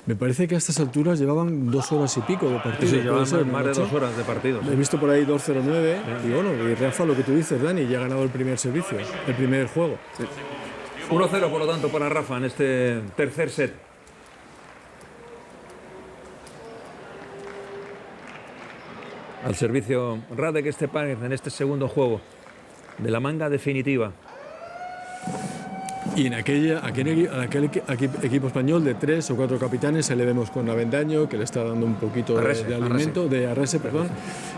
Me parece que a estas alturas llevaban 2 horas y pico de partido. Sí, ¿puede llevan ser, más de Nacho? 2 horas de partido. He visto por ahí 2-0-9 y bueno, y Rafa, lo que tú dices, Dani, ya ha ganado el primer servicio, el primer juego. 1-0, por lo tanto, para Rafa en este tercer set. Al servicio Radek Stepanek en este segundo juego de la manga definitiva. Y en aquel equipo español de 3 o 4 capitanes, se le vemos con Avendaño, que le está dando un poquito de alimento, de Arrese, perdón.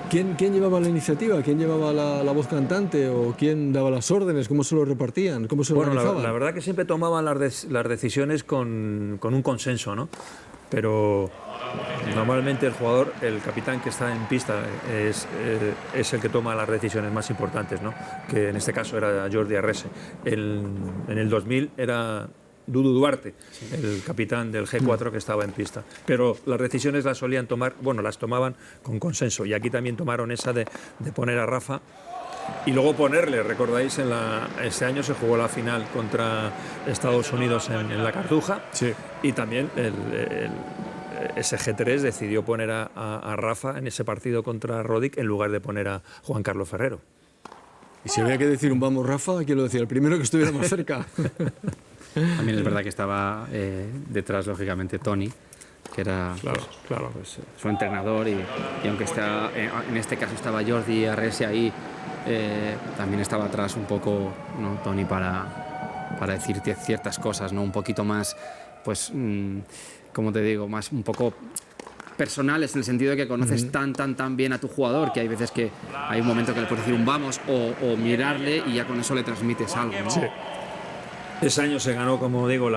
¿Quién llevaba la iniciativa? ¿Quién llevaba la voz cantante? ¿O quién daba las órdenes? ¿Cómo se lo repartían? ¿Cómo se lo organizaban? La verdad que siempre tomaban las decisiones con un consenso, ¿no? Pero normalmente el jugador, el capitán que está en pista, es el que toma las decisiones más importantes, ¿no? Que en este caso era Jordi Arrese. En el 2000 era Dudu Duarte, el capitán del G4 que estaba en pista. Pero las decisiones las solían tomar, las tomaban con consenso. Y aquí también tomaron esa de poner a Rafa y luego ponerle, recordáis, ese año se jugó la final contra Estados Unidos en la Cartuja. Sí. Y también ese G3 decidió poner a Rafa en ese partido contra Roddick en lugar de poner a Juan Carlos Ferrero. Y si había que decir un vamos, Rafa, ¿quién lo decía? El primero que estuviera más cerca. También es verdad que estaba detrás, lógicamente, Tony, que era su entrenador, y aunque en este caso estaba Jordi Arrese ahí, también estaba atrás un poco, ¿no? Tony para decirte ciertas cosas, ¿no? Un poquito más, pues, como te digo, más un poco personales, en el sentido de que conoces tan bien a tu jugador, que hay veces que hay un momento que le puedes decir un vamos o mirarle y ya con eso le transmites algo, ¿no? Sí. Ese año se ganó, como digo,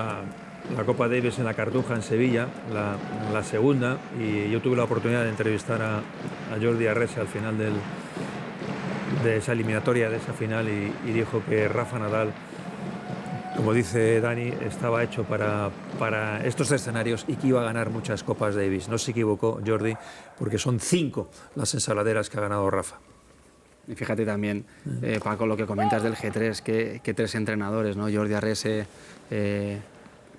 la Copa Davis en la Cartuja, en Sevilla, la segunda, y yo tuve la oportunidad de entrevistar a Jordi Arrese al final de esa eliminatoria, de esa final, y dijo que Rafa Nadal, como dice Dani, estaba hecho para estos escenarios y que iba a ganar muchas Copas Davis. No se equivocó Jordi, porque son 5 las ensaladeras que ha ganado Rafa. Y fíjate también, Paco, lo que comentas del G3, que 3 entrenadores, ¿no? Jordi Arrese,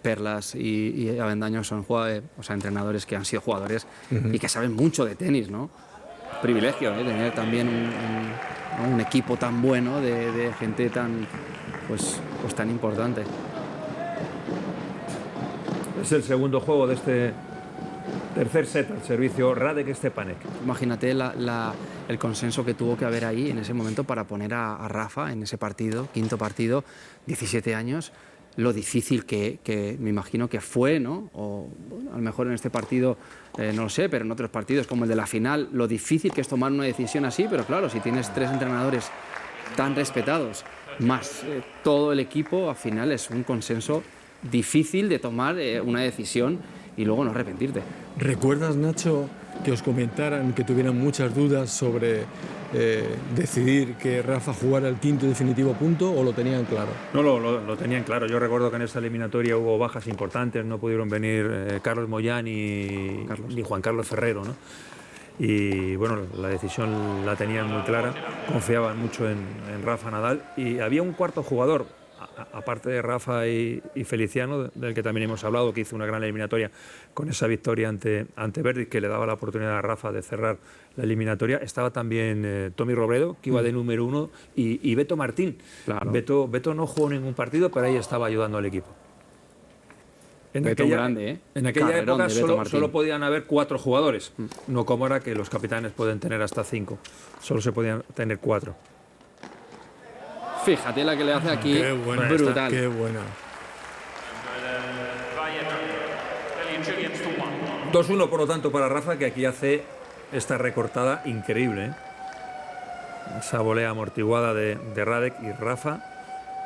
Perlas y Avendaño son entrenadores que han sido jugadores y que saben mucho de tenis, ¿no? Privilegio, tener también un equipo tan bueno de gente tan, pues tan importante. Es el segundo juego de este tercer set al servicio Radek-Stepanek. Imagínate el consenso que tuvo que haber ahí en ese momento para poner a Rafa en ese partido, quinto partido, 17 años, lo difícil que me imagino que fue, ¿no? O bueno, a lo mejor en este partido, no lo sé, pero en otros partidos como el de la final, lo difícil que es tomar una decisión así, pero claro, si tienes 3 entrenadores tan respetados, más todo el equipo, al final es un consenso difícil de tomar una decisión y luego no arrepentirte. ¿Recuerdas, Nacho, que os comentaran que tuvieran muchas dudas sobre decidir que Rafa jugara el quinto y definitivo punto, o lo tenían claro? No, lo tenían claro. Yo recuerdo que en esta eliminatoria hubo bajas importantes, no pudieron venir Carlos Moyán ni Juan Carlos Ferrero, ¿no? Y bueno, la decisión la tenían muy clara, confiaban mucho en Rafa Nadal, y había un cuarto jugador, aparte de Rafa y Feliciano, del que también hemos hablado, que hizo una gran eliminatoria con esa victoria ante Berdych, que le daba la oportunidad a Rafa de cerrar la eliminatoria. Estaba también Tommy Robredo, que iba de número 1, y Beto Martín. Claro. Beto no jugó ningún partido, pero ahí estaba ayudando al equipo. En aquella época solo podían haber 4 jugadores, no como ahora que los capitanes pueden tener hasta 5. Solo se podían tener 4. Fíjate la que le hace aquí, Qué buena, brutal. Qué buena. 2-1, por lo tanto, para Rafa, que aquí hace esta recortada increíble, ¿eh? Esa volea amortiguada de Radek, y Rafa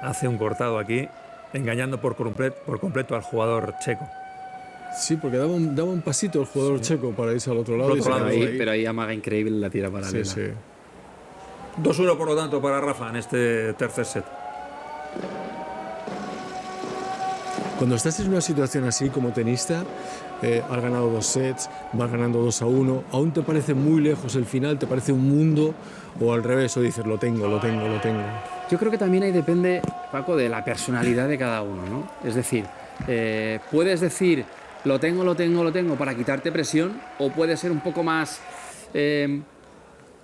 hace un cortado aquí, engañando por completo al jugador checo. Sí, porque daba un pasito el jugador checo para irse al otro lado. Al otro lado, Pero ahí amaga increíble la tira paralela. Sí, sí. 2-1, por lo tanto, para Rafa en este tercer set. Cuando estás en una situación así como tenista, has ganado 2 sets, vas ganando 2-1, ¿aún te parece muy lejos el final? ¿Te parece un mundo? ¿O al revés? ¿O dices, lo tengo? Yo creo que también ahí depende, Paco, de la personalidad de cada uno, ¿no? Es decir, puedes decir, lo tengo para quitarte presión, o puedes ser un poco más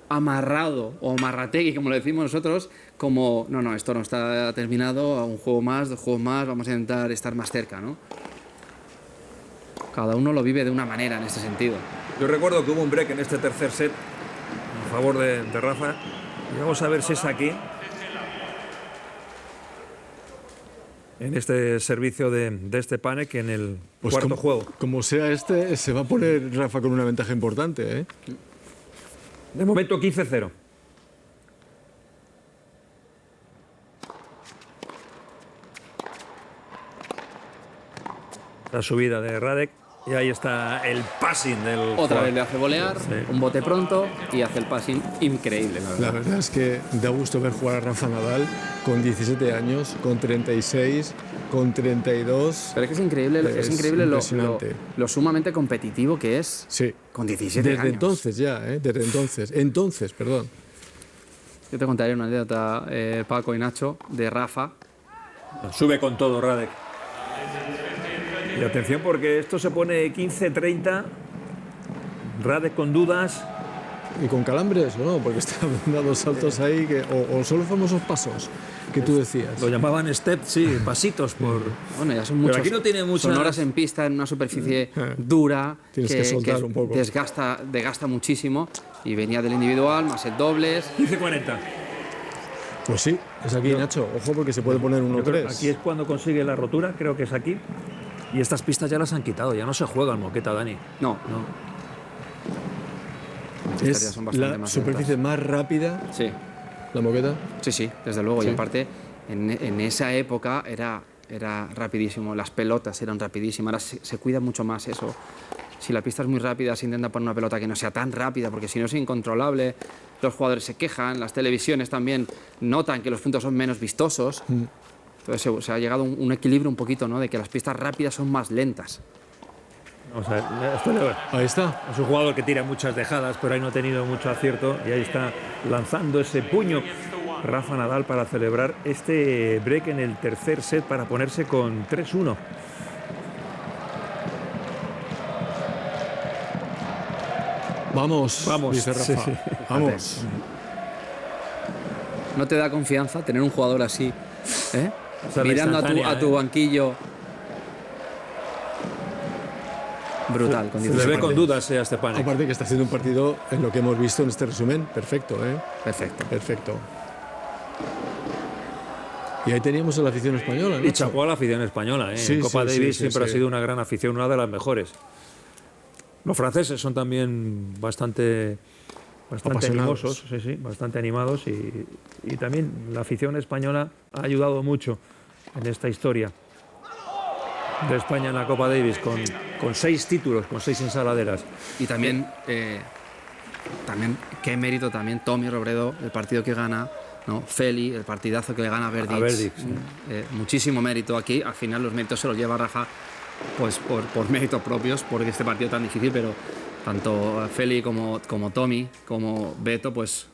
amarrado o amarrategui, como lo decimos nosotros, como, no, esto no está terminado, un juego más, 2 juegos más, vamos a intentar estar más cerca, ¿no? Cada uno lo vive de una manera en este sentido. Yo recuerdo que hubo un break en este tercer set a favor de Rafa, y vamos a ver si es aquí, en este servicio de Stepanek, en el cuarto juego. Como sea este, se va a poner Rafa con una ventaja importante, ¿eh? De momento 15-0. La subida de Radek, y ahí está el passing del Otra jugador. vez le hace volear, un bote pronto, y hace el passing increíble, la verdad. La verdad es que da gusto ver jugar a Rafa Nadal con 17 años, con 36, con 32. Pero es que es increíble impresionante. lo sumamente competitivo que es, Sí. con 17 años. Desde entonces ya, desde entonces. Entonces, perdón. Yo te contaré una anécdota, Paco y Nacho, de Rafa. Sube con todo Radek. Y atención, porque esto se pone 15-30. Radek con dudas. ¿Y con calambres o no? Porque está dando saltos ahí, o son los famosos pasos que tú decías. Lo llamaban step, sí, pasitos por... Bueno, ya son muchos. Pero aquí no tiene muchas... Son horas en pista, en una superficie dura. Tienes que soltar un poco. Desgasta muchísimo. Y venía del individual, más el dobles. 15-40. Pues sí, es aquí, Nacho. Ojo, porque se puede poner Yo creo 1-3. que aquí es cuando consigue la rotura, creo que es aquí. Y estas pistas ya las han quitado, ya no se juega en moqueta, Dani. No. Estas ya Es son bastante la más superficie más rápida, Sí, la moqueta. sí, desde luego. Sí. Y aparte, en esa época era era rapidísimo, las pelotas eran rapidísimas, ahora se cuida mucho más eso. Si la pista es muy rápida, se intenta poner una pelota que no sea tan rápida, porque si no es incontrolable, los jugadores se quejan, las televisiones también notan que los puntos son menos vistosos. Entonces se ha llegado a un equilibrio un poquito, ¿no? De que las pistas rápidas son más lentas. O sea, Ahí está. es un jugador que tira muchas dejadas, pero ahí no ha tenido mucho acierto y ahí está lanzando ese puño Rafa Nadal para celebrar este break en el tercer set para ponerse con 3-1. Vamos, dice Rafa. Sí, sí. Vamos. ¿No te da confianza tener un jugador así, Esa es la mirando instantánea, a tu banquillo? Brutal, con Se le 17. ve con dudas a Stepanek. Aparte que está haciendo un partido en lo que hemos visto en este resumen, perfecto, ¿eh? Perfecto. Perfecto. Y ahí teníamos a la afición española, ¿no? Y chapó a la afición española. Sí, En Copa sí, Davis sí, siempre sí. ha sido una gran afición, una de las mejores. Los franceses son también bastante Apasionados. animosos, sí, bastante animados y también la afición española ha ayudado mucho en esta historia de España en la Copa Davis con 6 títulos, con 6 ensaladeras. Y también, qué mérito también Tommy Robredo, el partido que gana, ¿no? Feli, el partidazo que le gana a Verdic. Verdic, sí. Muchísimo mérito aquí. Al final los méritos se los lleva Rafa pues por méritos propios, porque este partido tan difícil, pero tanto Feli como Tommy, como Beto, pues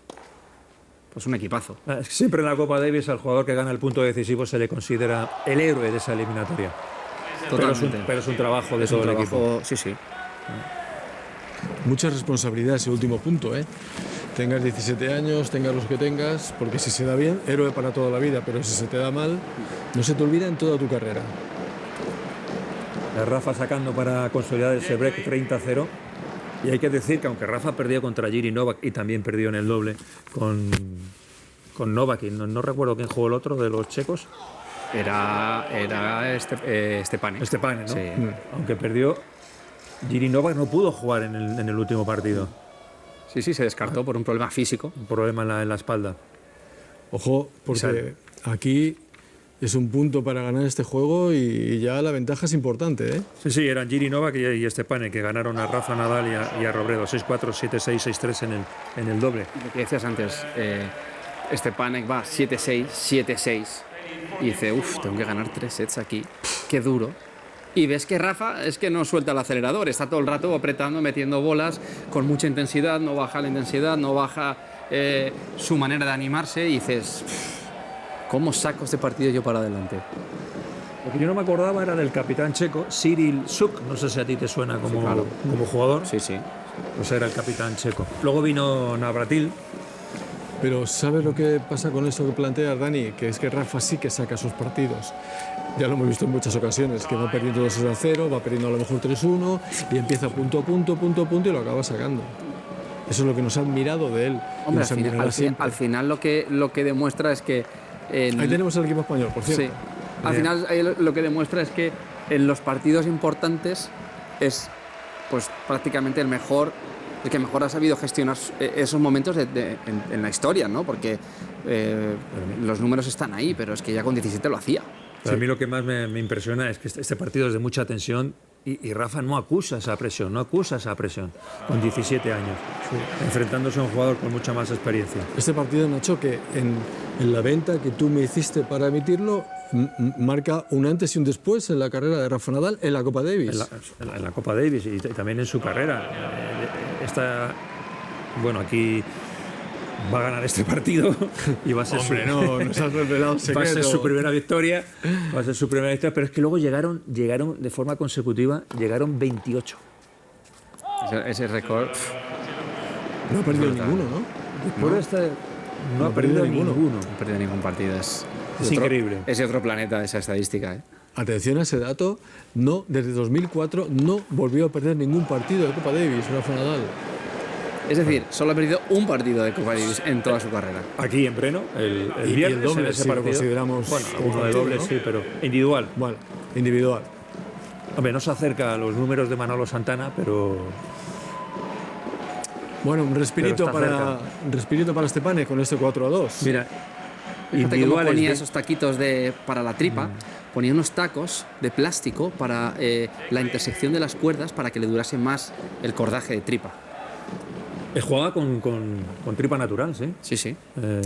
un equipazo. Siempre en la Copa Davis al jugador que gana el punto decisivo se le considera el héroe de esa eliminatoria. Totalmente. Pero es un trabajo de Es un todo el equipo. trabajo, sí. Mucha responsabilidad ese último punto, ¿eh? Tengas 17 años, tengas los que tengas, porque si se da bien, héroe para toda la vida, pero si se te da mal, no se te olvida en toda tu carrera. Rafa sacando para consolidar ese break 30-0. Y hay que decir que aunque Rafa perdió contra Jiří Novák y también perdió en el doble con Novak, y no recuerdo quién jugó el otro de los checos. Era Stepanek. Stepanek, ¿no? Sí. Aunque perdió, Jiří Novák no pudo jugar en el último partido. Sí, se descartó por un problema físico. Un problema en la espalda. Ojo, porque aquí es un punto para ganar este juego y ya la ventaja es importante, ¿eh? Sí, eran Jiří Novák y Stepanek que ganaron a Rafa Nadal y a Robredo 6-4, 7-6, 6-3 en el doble. Lo que decías antes, Stepanek va 7-6, 7-6 y dice, tengo que ganar 3 sets aquí, qué duro. Y ves que Rafa es que no suelta el acelerador, está todo el rato apretando, metiendo bolas con mucha intensidad, no baja la intensidad, no baja su manera de animarse y dices, ¿cómo saco este partido yo para adelante? Lo que yo no me acordaba era del capitán checo, Cyril Suk, no sé si a ti te suena como, Sí, claro. como jugador, Sí. pues era el capitán checo. Luego vino Navratil. Pero ¿sabes lo que pasa con eso que planteas, Dani? Que es que Rafa sí que saca sus partidos. Ya lo hemos visto en muchas ocasiones, que va perdiendo 2-0, va perdiendo a lo mejor 3-1 y empieza punto a punto y lo acaba sacando. Eso es lo que nos han mirado de él. y Hombre, nos admirará siempre. al final lo que demuestra es que... Ahí tenemos al equipo español, por cierto. Sí. Al final ahí lo que demuestra es que en los partidos importantes es pues prácticamente el que mejor ha sabido gestionar esos momentos en la historia, ¿no? Porque los números están ahí, pero es que ya con 17 lo hacía. A mí lo que más me impresiona es que este partido es de mucha tensión y Rafa no acusa esa presión, con 17 años, enfrentándose a un jugador con mucha más experiencia. Este partido, Nacho, que en la venta que tú me hiciste para emitirlo, marca un antes y un después en la carrera de Rafa Nadal en la Copa Davis. En la Copa Davis y también en su carrera. Aquí va a ganar este partido y va a ser Hombre, no nos has revelado el secreto. Va a ser su primera victoria, pero es que luego llegaron de forma consecutiva, llegaron 28. Ese récord... No ha perdido ninguno, ¿no? Después de este, no ha perdido ninguno. No ha perdido ningún partido. Es increíble. Es de otro planeta esa estadística, ¿eh? Atención a ese dato, desde 2004 no volvió a perder ningún partido de Copa Davis, Rafa Nadal. Es decir, solo ha perdido un partido de Copa Davis en toda su carrera. Aquí en Breno, el Y viernes, el doble, en ese si lo partido. consideramos Bueno, como uno de partido, doble, ¿no? sí, pero individual. Bueno, individual. Hombre, no se acerca a los números de Manolo Santana, pero Bueno, un respirito Pero está para Stepanek con este 4-2. mira, Fíjate cómo individuales. ponía esos taquitos para la tripa. Ponía unos tacos de plástico para la intersección de las cuerdas para que le durase más el cordaje de tripa. Jugaba con tripa natural, ¿sí? Sí, sí.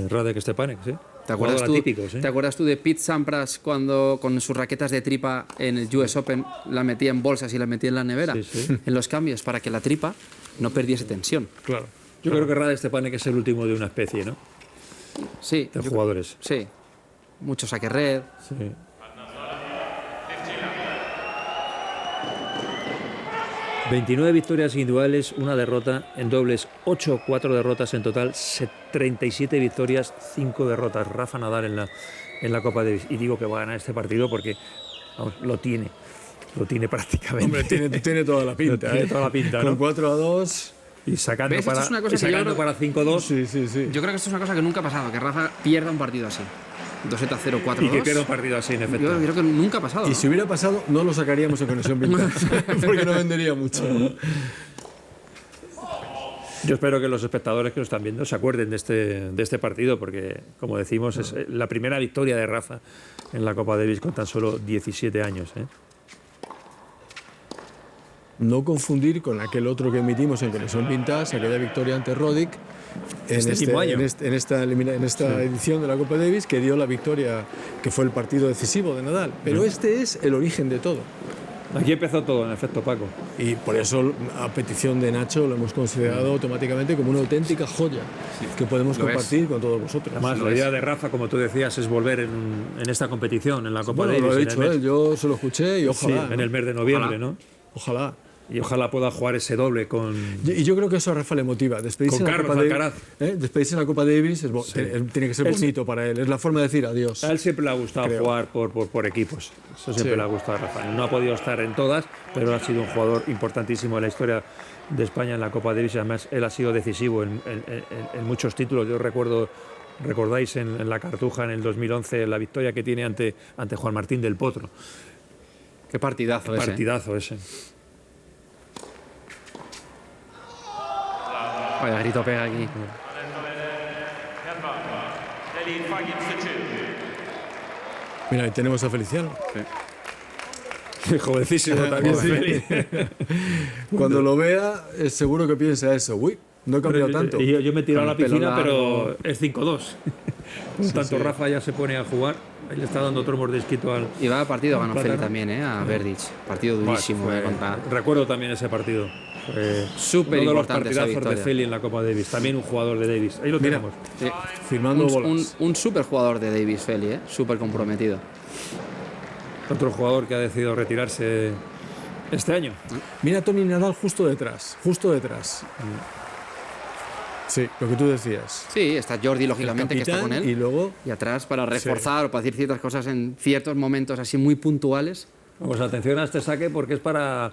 Radek Stepanek, ¿sí? ¿Te acuerdas, Jugador atípico, ¿sí? ¿Te acuerdas tú de Pete Sampras cuando con sus raquetas de tripa en el US Open la metía en bolsas y la metía en la nevera? Sí, sí. En los cambios para que la tripa no perdiese tensión. Claro. Yo creo que Radek Stepanek es el último de una especie, ¿no? Sí. De jugadores. Sí. Mucho saque red. Sí. 29 victorias individuales, una derrota en dobles, 4 derrotas en total, 37 victorias, 5 derrotas. Rafa Nadal en la Copa Davis. Y digo que va a ganar este partido porque vamos, lo tiene prácticamente. Hombre, tiene toda la pinta. Tiene toda la pinta, ¿no? Con 4-2. Y sacando ¿Ves? Esto para, es una cosa y que yo sacando creo- para 5-2 Sí, sí, sí. Yo creo que esto es una cosa que nunca ha pasado, que Rafa pierda un partido así. 2-0, 4-2. y que pierda un partido así, en efecto. Yo creo que nunca ha pasado. Y si hubiera pasado, no lo sacaríamos en Conexión Vintage, porque no vendería mucho. Yo espero que los espectadores que lo están viendo se acuerden de este partido, porque, como decimos, es la primera victoria de Rafa en la Copa Davis con tan solo 17 años. No confundir con aquel otro que emitimos en Conexión Vintage, aquella victoria ante Roddick en mismo año. en esta edición de la Copa Davis, que dio la victoria, que fue el partido decisivo de Nadal. Pero este es el origen de todo. Aquí empezó todo, en efecto, Paco. Y por eso, a petición de Nacho, lo hemos considerado automáticamente como una auténtica joya que podemos Lo es. compartir con todos vosotros. Además, la idea de Rafa, como tú decías, es volver en esta competición, en la Copa Bueno, Davis. lo ha en el dicho mes- él, yo se lo escuché y sí, ojalá. en ¿no? el mes de noviembre, Ojalá. ¿no? Ojalá. Y ojalá pueda jugar ese doble con... Y yo creo que eso a Rafa le motiva. Despedirse Con en la Carlos Copa Alcaraz. Despedirse en la Copa Davis tiene que ser Él- bonito para él. Es la forma de decir adiós. A él siempre le ha gustado Creo. jugar por equipos. Eso siempre Sí. le ha gustado a Rafa. No ha podido estar en todas, pero ha sido un jugador importantísimo en la historia de España en la Copa Davis. Además, él ha sido decisivo en muchos títulos. Yo recordáis en la Cartuja en el 2011 la victoria que tiene ante Juan Martín del Potro. Qué partidazo ese. Partidazo ese. Vaya grito pega aquí. Mira, ahí tenemos a Feliciano. Jovencísimo también. Sí. Feli. Cuando lo vea, es seguro que piensa eso. Uy, no he cambiado tanto. Y yo me he tirado a la Con el pelo piscina, largo. pero es 5-2. Por tanto, Rafa ya se pone a jugar. Ahí le está dando otro mordisquito al... Y va partido ganó Plátano. Feli también, a Verdic. Partido durísimo. Fue- Contra... Recuerdo también ese partido. Fue Súper uno de los importante esa partidazos de victoria. Feli en la Copa Davis. También un jugador de Davis. Ahí lo Mira. tenemos. Sí. Firmando bolas. Un súper jugador de Davis Feli, súper comprometido. Otro jugador que ha decidido retirarse este año. Mira a Tony Nadal justo detrás. Justo detrás. Sí, lo que tú decías. Sí, está Jordi, lógicamente, que está Capitán, con él. y luego Y atrás para reforzar o para decir ciertas cosas en ciertos momentos así muy puntuales. Vamos, atención a este saque porque es para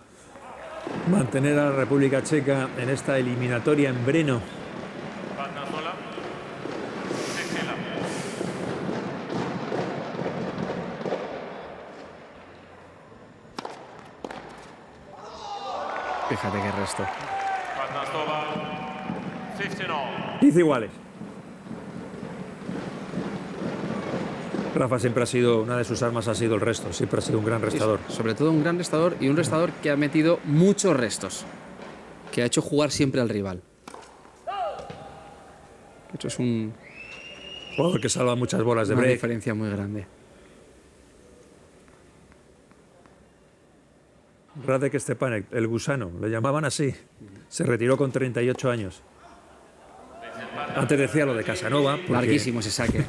mantener a la República Checa en esta eliminatoria en Breno. Fíjate qué resto. 10 iguales. Rafa siempre ha sido, una de sus armas ha sido el resto, siempre ha sido un gran restador. Sobre todo un gran restador y un restador que ha metido muchos restos. Que ha hecho jugar siempre al rival. Eso es una Jugador que salva muchas bolas de break. diferencia muy grande. Radek Stepanek, el gusano, le llamaban así. Se retiró con 38 años. Antes decía lo de Casanova, Larguísimo ese saque.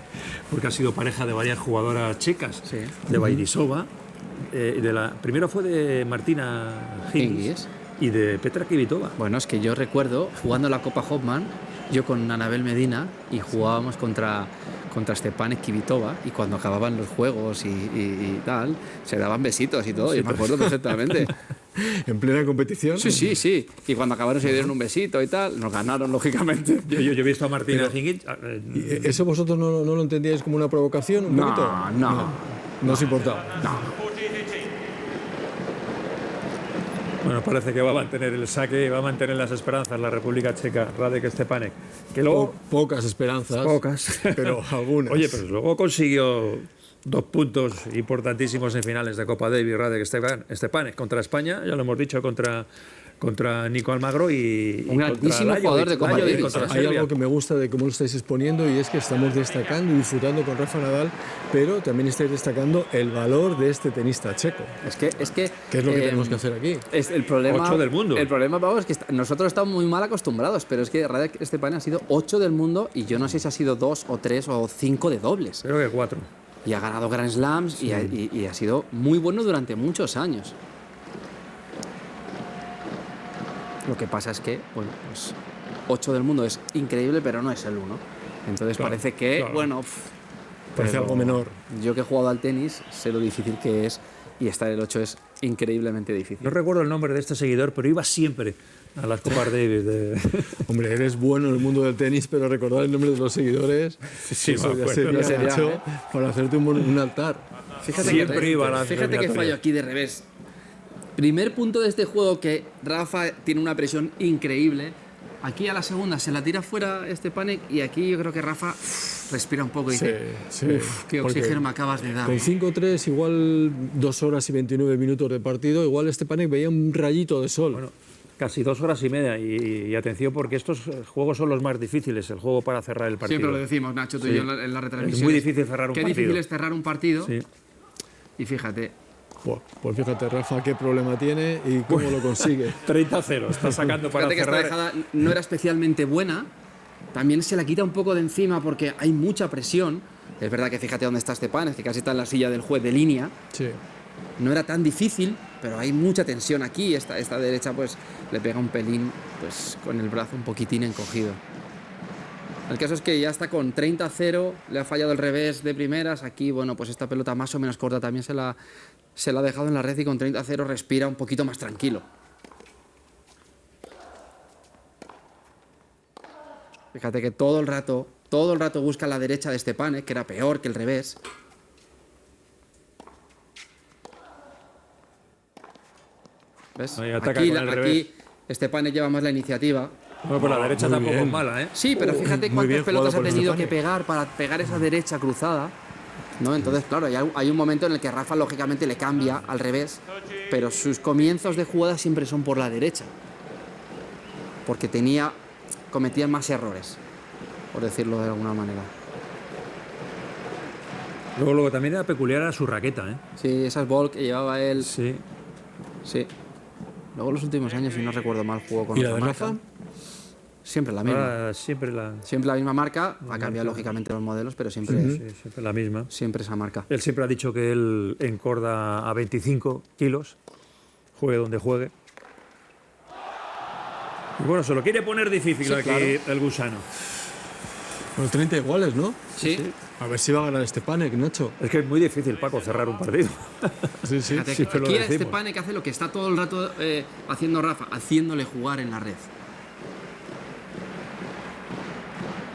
porque ha sido pareja de varias jugadoras checas, Sí. de Vairisova. Primero fue de Martina Hingis Hingis. y de Petra Kvitova. Bueno, es que yo recuerdo jugando la Copa Hopman, yo con Anabel Medina, y jugábamos contra Stepanek Kvitova, y cuando acababan los juegos y tal, se daban besitos y todo, yo me acuerdo perfectamente. en plena competición. Sí, sí, sí. Y cuando acabaron se dieron un besito y tal, nos ganaron, lógicamente. Yo he visto a Martina Hingis. ¿Y ¿Eso vosotros no lo entendíais como una provocación? ¿Un No, poquito? no. No os importaba. Bueno, parece que va a mantener el saque y va a mantener las esperanzas la República Checa, Radek Stepanek. Que luego, Pocas esperanzas, pocas, pero algunas. Oye, pero luego consiguió 2 puntos importantísimos en finales de Copa Davis, Radek Stepanek contra España, ya lo hemos dicho, contra Nico Almagro y Un grandísimo jugador de Copa Lajovic Davis. contra Hay Serbia. algo que me gusta de cómo lo estáis exponiendo y es que estamos destacando y disfrutando con Rafa Nadal, pero también estáis destacando el valor de este tenista checo. Es que ¿Qué es lo que tenemos que hacer aquí? Es el problema, 8 del mundo. El problema, vamos, es que nosotros estamos muy mal acostumbrados, pero es que Radek Stepanek ha sido 8 del mundo y yo no sé si ha sido 2 o 3 o 5 de dobles. Creo que 4. Y ha ganado Grand Slams y ha sido muy bueno durante muchos años. Lo que pasa es que, bueno, pues 8 del mundo es increíble, pero no es el 1. Entonces Claro, parece que, claro. bueno, Parece pero algo menor. Yo que he jugado al tenis sé lo difícil que es y estar el 8 es increíblemente difícil. No recuerdo el nombre de este seguidor, pero iba siempre a las Copas Davis. Hombre, eres bueno en el mundo del tenis, pero recordar el nombre de los seguidores, Sí, eso me ya acuerdo. sería No sería, mucho para hacerte un altar. Siempre iba a las Fíjate que eliminatorias. fallo aquí de revés. Primer punto de este juego que Rafa tiene una presión increíble. Aquí a la segunda se la tira fuera Stepanek y aquí yo creo que Rafa respira un poco y dice, Sí, qué porque oxígeno me acabas de dar. Con 5-3, igual 2 horas y 29 minutos de partido, igual Stepanek veía un rayito de sol. Bueno, casi 2 horas y media. Y atención, porque estos juegos son los más difíciles, el juego para cerrar el partido. Siempre lo decimos, Nacho, tú y yo en la retransmisión. Es muy difícil cerrar un Qué partido. difícil es cerrar un partido. Sí. Y fíjate, Pues fíjate, Rafa, qué problema tiene y cómo lo consigue. 30-0, está sacando para fíjate que esta cerrar. dejada no era especialmente buena. También se la quita un poco de encima porque hay mucha presión. Es verdad que fíjate dónde está Stepanek, que casi está en la silla del juez de línea. Sí. No era tan difícil, pero hay mucha tensión aquí. Esta derecha pues le pega un pelín pues con el brazo un poquitín encogido. El caso es que ya está con 30-0, le ha fallado el revés de primeras. Aquí, bueno, pues esta pelota más o menos corta también se la ha dejado en la red y con 30-0 respira un poquito más tranquilo. Fíjate que todo el rato busca la derecha de Stepanek, que era peor que el revés. ¿Ves? Ahí ataca con el revés. Aquí Stepanek lleva más la iniciativa. Bueno, pues la derecha muy tampoco bien. es mala, ¿eh? Sí, pero fíjate muy bien cuántas pelotas jugado ha por tenido que Stepanek. pegar para pegar esa derecha cruzada, ¿no? Entonces, claro, hay un momento en el que Rafa lógicamente le cambia al revés, pero sus comienzos de jugada siempre son por la derecha, porque cometía más errores, por decirlo de alguna manera. Luego también era peculiar a su raqueta, ¿eh? Sí, esas ball que llevaba él, Sí. sí. Luego los últimos años, si no recuerdo mal, jugó con ¿Y la otra de marca. Rafa? Siempre la misma. Ahora siempre Siempre la misma marca, ha cambiado lógicamente los modelos, pero siempre, sí, siempre la misma. siempre esa marca. Él siempre ha dicho que él encorda a 25 kilos, juegue donde juegue. Y bueno, se lo quiere poner difícil Sí, aquí claro. el gusano. Los 30 iguales, ¿no? Sí. A ver si va a ganar Stepanek, Nacho. Es que es muy difícil, Paco, cerrar un partido. Sí, sí. Fíjate, siempre lo aquí decimos. Stepanek hace lo que está todo el rato haciendo Rafa, haciéndole jugar en la red.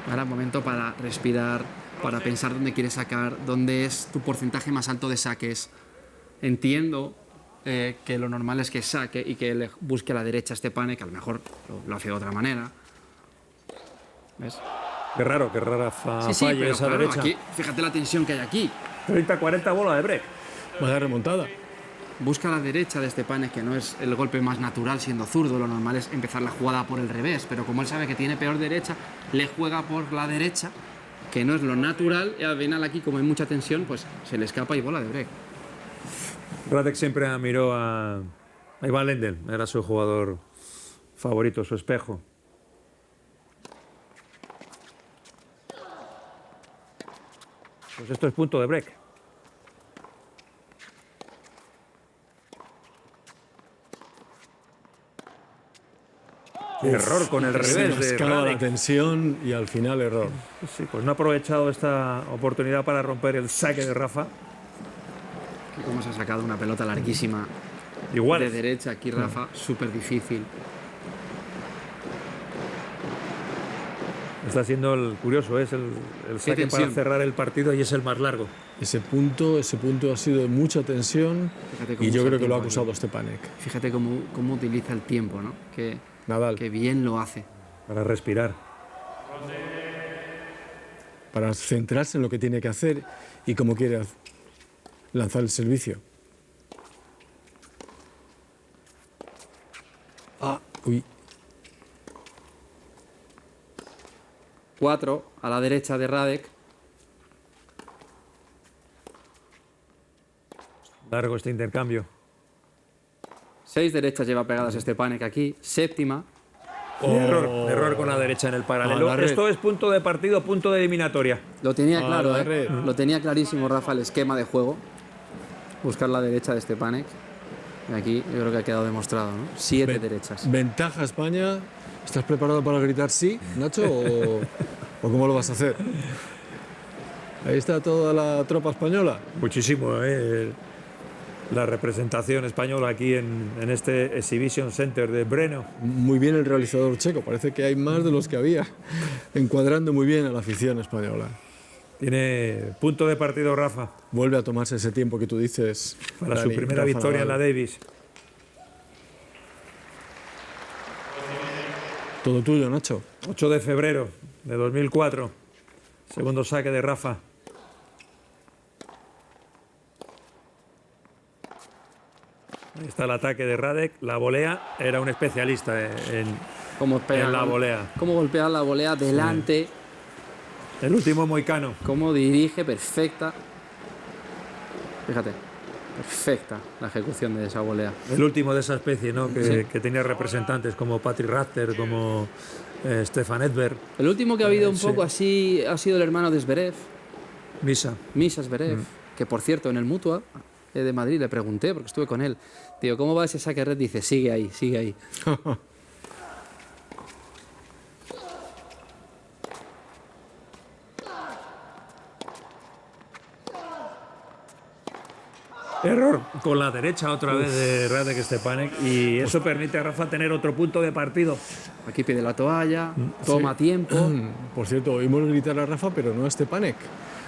Ahora momento para respirar, para pensar dónde quieres sacar, dónde es tu porcentaje más alto de saques. Entiendo que lo normal es que saque y que le busque a la derecha a Stepanek, que a lo mejor lo hace de otra manera. ¿Ves? Qué raro que Rafa falle pero esa claro, derecha. aquí, fíjate la tensión que hay aquí. 30-40 bola de break. Vaya remontada. Busca la derecha de Stepanek, que no es el golpe más natural siendo zurdo. Lo normal es empezar la jugada por el revés, pero como él sabe que tiene peor derecha, le juega por la derecha, que no es lo natural, y al final aquí, como hay mucha tensión, pues se le escapa y bola de break. Radek siempre admiró a Ivan Lendl, era su jugador favorito, su espejo. Pues esto es punto de break. Error con el Se revés de mascaba la Radek. tensión y al final error. Sí, pues no ha aprovechado esta oportunidad para romper el saque de Rafa. Cómo se ha sacado una pelota larguísima Igual. de derecha aquí Rafa, súper difícil. El Está siendo el curioso, es el saque para cerrar el partido y es el más largo. Ese punto ha sido de mucha tensión y yo creo que lo ha acusado Stepanek. Fíjate cómo utiliza el tiempo, ¿no? Nadal. Que bien lo hace. Para respirar. Para centrarse en lo que tiene que hacer y cómo quiere lanzar el servicio. Uy. 4 a la derecha de Radek. Largo este intercambio. 6 derechas lleva pegadas Stepanek aquí. 7ª. Error con la derecha en el paralelo. Esto es punto de partido, punto de eliminatoria. Lo tenía claro, Lo tenía clarísimo Rafa el esquema de juego. Buscar la derecha de Stepanek. Y aquí yo creo que ha quedado demostrado, ¿no? 7 derechas. Ventaja España. ¿Estás preparado para gritar sí, Nacho? ¿O cómo lo vas a hacer? Ahí está toda la tropa española. Muchísimo, la representación española aquí en este Exhibition Center de Brno. Muy bien el realizador checo, parece que hay más de los que había, encuadrando muy bien a la afición española. Tiene punto de partido Rafa. Vuelve a tomarse ese tiempo que tú dices. Para Dani, su primera Rafa victoria en la Nadal. Davis. Todo tuyo, Nacho. 8 de febrero de 2004. Segundo saque de Rafa. Ahí está el ataque de Radek. La volea. Era un especialista en la volea. Cómo golpea la volea delante. El último moicano. Cómo dirige, perfecta. Fíjate, perfecta la ejecución de esa volea. El último de esa especie, ¿no? Que tenía representantes como Patrick Rafter, como Stefan Edberg. El último que ha habido un poco así ha sido el hermano de Zverev. Misha Zverev, que por cierto en el Mutua de Madrid le pregunté, porque estuve con él, digo, ¿cómo va ese saque red? Dice, sigue ahí. Error con la derecha otra vez de Radek Stepanek y eso permite a Rafa tener otro punto de partido. Aquí pide la toalla, toma tiempo. Por cierto, oímos gritar a Rafa, pero no a Stepanek.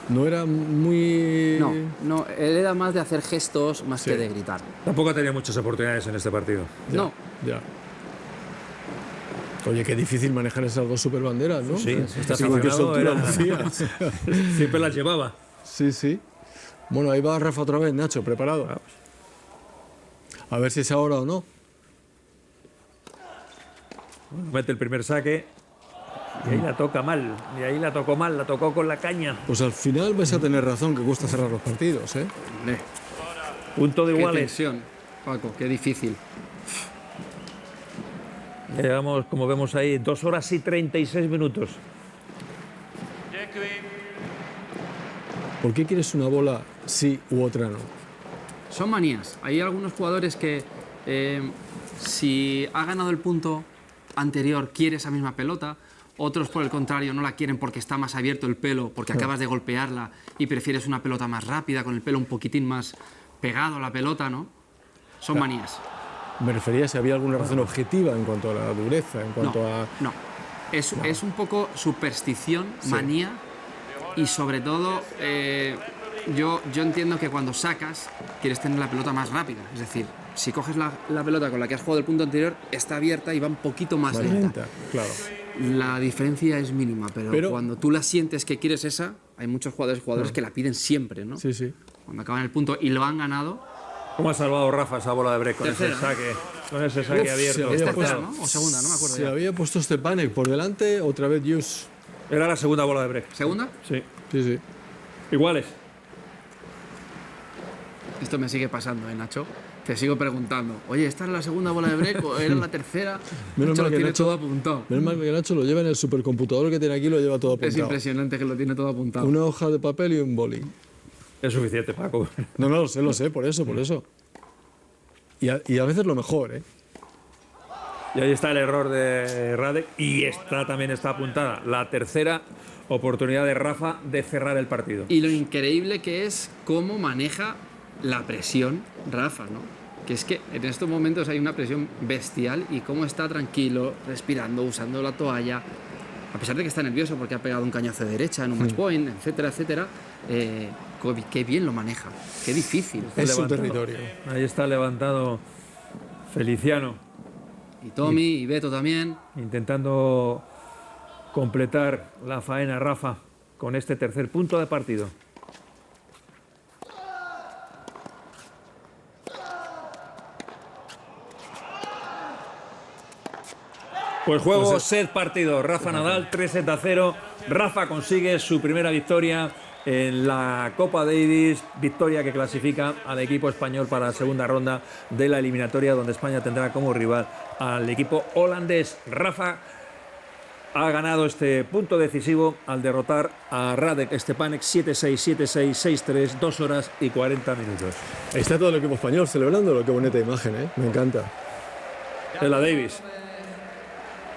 No era muy... No, él era más de hacer gestos más que de gritar. Tampoco ha tenido muchas oportunidades en este partido. Ya. Oye, qué difícil manejar esas dos superbanderas, ¿no? Sí, esta soltura, siempre las llevaba. Sí. Bueno, ahí va Rafa otra vez, Nacho, preparado. A ver si es ahora o no. Bueno, mete el primer saque. Y ahí la toca mal. Y ahí la tocó mal, la tocó con la caña. Pues al final vais a tener razón que cuesta cerrar los partidos, ¿eh? Punto de iguales. Qué tensión, Paco, qué difícil. Llevamos, como vemos ahí, 2 horas y 36 minutos. ¿Por qué quieres una bola sí u otra no? Son manías. Hay algunos jugadores que si ha ganado el punto anterior quiere esa misma pelota. Otros, por el contrario, no la quieren porque está más abierto el pelo, porque acabas de golpearla y prefieres una pelota más rápida, con el pelo un poquitín más pegado a la pelota, ¿no? Son manías. Me refería si había alguna razón objetiva en cuanto a la dureza, en cuanto a... No. Es un poco superstición, manía, y sobre todo yo entiendo que cuando sacas quieres tener la pelota más rápida. Es decir, si coges la pelota con la que has jugado el punto anterior, está abierta y va un poquito más lenta. Claro. La diferencia es mínima, pero cuando tú la sientes que quieres esa, hay muchos jugadores que la piden siempre, ¿no? Sí. Cuando acaban el punto y lo han ganado. ¿Cómo ha salvado Rafa esa bola de break con ese saque abierto? Es tercera, ¿no? O segunda, no me acuerdo. Se había puesto Stepanek por delante, otra vez Jus. Era la segunda bola de break. ¿Segunda? Sí. Sí. Iguales. Esto me sigue pasando, Nacho? Te sigo preguntando, oye, ¿esta era la segunda bola de break o era la tercera? Menos mal que tiene Nacho, todo apuntado. Menos mal que Nacho lo lleva en el supercomputador que tiene aquí, lo lleva todo apuntado. Es impresionante que lo tiene todo apuntado. Una hoja de papel y un boli. Es suficiente, Paco. No, lo sé, por eso. Y a veces lo mejor, ¿eh? Y ahí está el error de Radek y también está apuntada la tercera oportunidad de Rafa de cerrar el partido. Y lo increíble que es cómo maneja la presión Rafa, ¿no? Que es que en estos momentos hay una presión bestial y cómo está tranquilo, respirando, usando la toalla. a pesar de que está nervioso porque ha pegado un cañazo de derecha en un match point, etcétera, etcétera, qué bien lo maneja, qué difícil. Es su territorio. Ahí está levantado Feliciano. Y Tommy, y Beto también. Intentando completar la faena, Rafa, con este tercer punto de partido. Pues juego, set partido. Rafa Nadal, 3-0. Rafa consigue su primera victoria en la Copa Davis, victoria que clasifica al equipo español para la segunda ronda de la eliminatoria, donde España tendrá como rival al equipo holandés. Rafa ha ganado este punto decisivo al derrotar a Radek Stepanek 7-6, 7-6, 6-3, 2 horas y 40 minutos. Ahí está todo el equipo español celebrándolo. Qué bonita imagen, ¿eh? Me encanta. Es la Davis.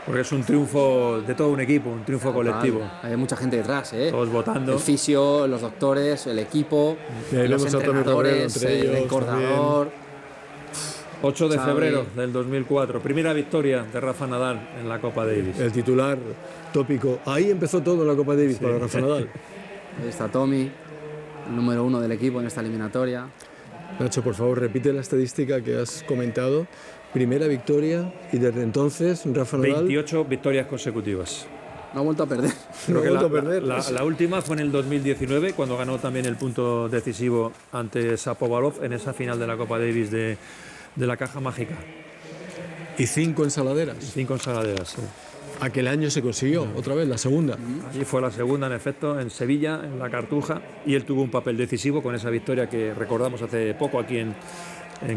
Porque es un triunfo de todo un equipo, un triunfo colectivo. Hay mucha gente detrás, ¿eh? Todos votando. El fisio, los doctores, el equipo, Y ahí los vemos a Tommy Robredo entrenadores, entre el ellos recordador. 8 de Xavi. febrero del 2004. Primera victoria de Rafa Nadal en la Copa Davis. El titular tópico. Ahí empezó todo en la Copa Davis para Rafa Nadal. Ahí está Tommy, el número 1 del equipo en esta eliminatoria. Nacho, por favor, repite la estadística que has comentado. Primera victoria y desde entonces Rafa Nadal 28 victorias consecutivas. No ha vuelto a perder. no ha que vuelto a perder. la última fue en el 2019, cuando ganó también el punto decisivo ante Shapovalov en esa final de la Copa Davis de la Caja Mágica. Y 5 ensaladeras. 5 ensaladeras. Sí. Aquel año se consiguió otra vez la segunda. Allí fue la segunda, en efecto, en Sevilla, en la Cartuja, y él tuvo un papel decisivo con esa victoria que recordamos hace poco aquí en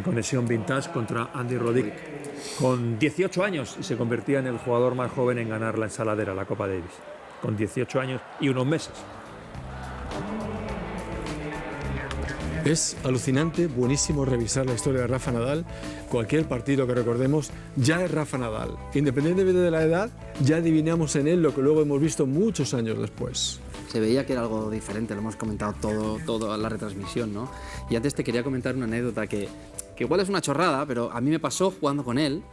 Conexión Vintage contra Andy Roddick, con 18 años, y se convertía en el jugador más joven en ganar la ensaladera, la Copa Davis, con 18 años y unos meses. Es alucinante, buenísimo revisar la historia de Rafa Nadal. Cualquier partido que recordemos ya es Rafa Nadal. Independientemente de la edad, ya adivinamos en él lo que luego hemos visto muchos años después. Se veía que era algo diferente, lo hemos comentado todo en la retransmisión, ¿no? Y antes te quería comentar una anécdota que igual es una chorrada, pero a mí me pasó jugando con él.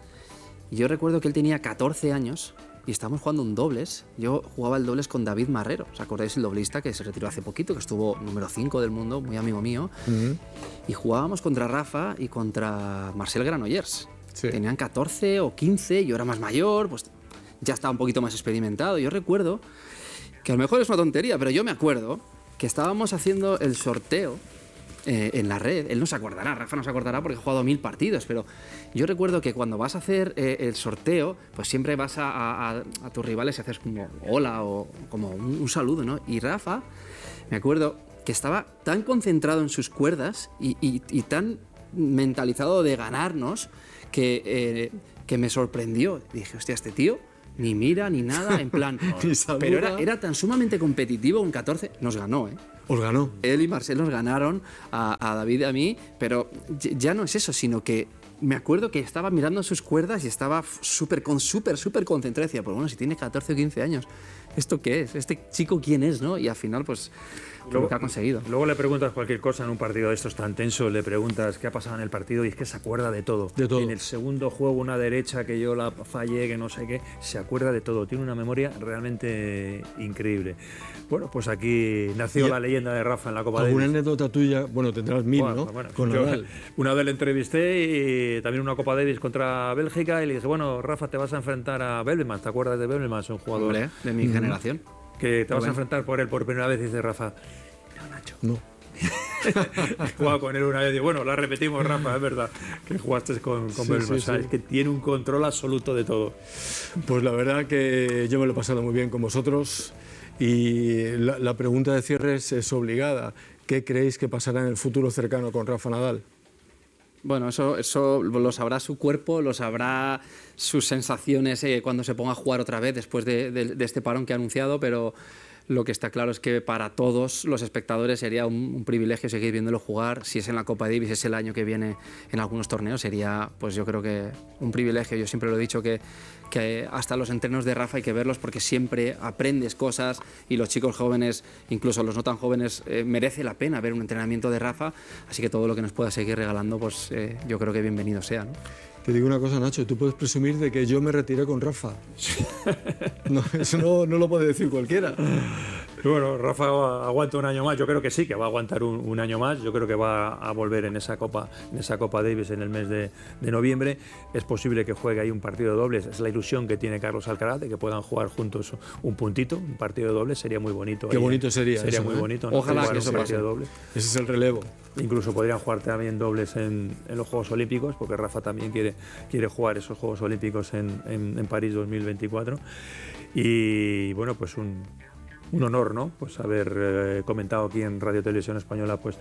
Y yo recuerdo que él tenía 14 años y estábamos jugando un dobles. Yo jugaba el dobles con David Marrero. ¿Os acordáis? El doblista que se retiró hace poquito, que estuvo número 5 del mundo, muy amigo mío. Y jugábamos contra Rafa y contra Marcel Granollers. Sí. Tenían 14 o 15, yo era más mayor, pues ya estaba un poquito más experimentado. Yo recuerdo que a lo mejor es una tontería, pero yo me acuerdo que estábamos haciendo el sorteo en la red. Él no se acordará, Rafa no se acordará porque ha jugado 1000 partidos, pero yo recuerdo que cuando vas a hacer el sorteo, pues siempre vas a tus rivales y haces como hola o como un saludo, ¿no? Y Rafa, me acuerdo que estaba tan concentrado en sus cuerdas y tan mentalizado de ganarnos que me sorprendió. Dije, hostia, este tío ni mira ni nada, en plan. Ni saluda. Pero era tan sumamente competitivo, un 14, nos ganó, ¿eh? Os ganó. Él y Marcel nos ganaron a David y a mí, pero ya no es eso, sino que me acuerdo que estaba mirando sus cuerdas y estaba súper concentrado. Decía, pues bueno, si tiene 14 o 15 años, ¿esto qué es? ¿Este chico quién es, no? Y al final, pues, lo que ha conseguido. Luego le preguntas cualquier cosa en un partido de estos tan tensos, le preguntas qué ha pasado en el partido y es que se acuerda de todo. De todo. En el segundo juego, una derecha que yo la fallé, que no sé qué, se acuerda de todo. Tiene una memoria realmente increíble. Bueno, pues aquí nació la leyenda de Rafa en la Copa ¿Alguna Davis. anécdota tuya? Bueno, tendrás 1000, ¿no? Bueno, Con yo Nadal. una vez le entrevisté y también una Copa Davis contra Bélgica y le dije, bueno, Rafa, te vas a enfrentar a Bebelmans. ¿Te acuerdas de Bebelmans? Un jugador Hombre, de mi generación. que te vas a bueno. enfrentar por él por primera vez y dice Rafa, no, Nacho. No. He jugado con él una vez y bueno, la repetimos, Rafa, es verdad que jugaste con Sí, Bebelmans. sí, sí. ¿Sabes? Que tiene un control absoluto de todo. Pues la verdad que yo me lo he pasado muy bien con vosotros y la pregunta de cierre es obligada. ¿Qué creéis que pasará en el futuro cercano con Rafa Nadal? Bueno, eso lo sabrá su cuerpo, lo sabrá sus sensaciones cuando se ponga a jugar otra vez después de este parón que ha anunciado, pero lo que está claro es que para todos los espectadores sería un privilegio seguir viéndolo jugar. Si es en la Copa Davis, es el año que viene en algunos torneos, sería, pues yo creo que un privilegio. Yo siempre lo he dicho que hasta los entrenos de Rafa hay que verlos porque siempre aprendes cosas y los chicos jóvenes, incluso los no tan jóvenes, merece la pena ver un entrenamiento de Rafa. Así que todo lo que nos pueda seguir regalando, pues yo creo que bienvenido sea, ¿no? Te digo una cosa, Nacho, tú puedes presumir de que yo me retiré con Rafa. No, eso no lo puede decir cualquiera. Bueno, Rafa aguanta un año más, yo creo que sí, que va a aguantar un año más, yo creo que va a volver en esa Copa Davis en el mes de noviembre. Es posible que juegue ahí un partido de dobles, es la ilusión que tiene Carlos Alcaraz de que puedan jugar juntos un puntito, un partido de dobles, sería muy bonito. Qué bonito sería eso, muy bonito, ¿no? Ojalá Jugar que eso un partido pase. de dobles. Ese es el relevo. Incluso podrían jugar también dobles en los Juegos Olímpicos, porque Rafa también quiere jugar esos Juegos Olímpicos en París 2024. Y bueno, pues un honor, ¿no? Pues haber comentado aquí en Radio Televisión Española pues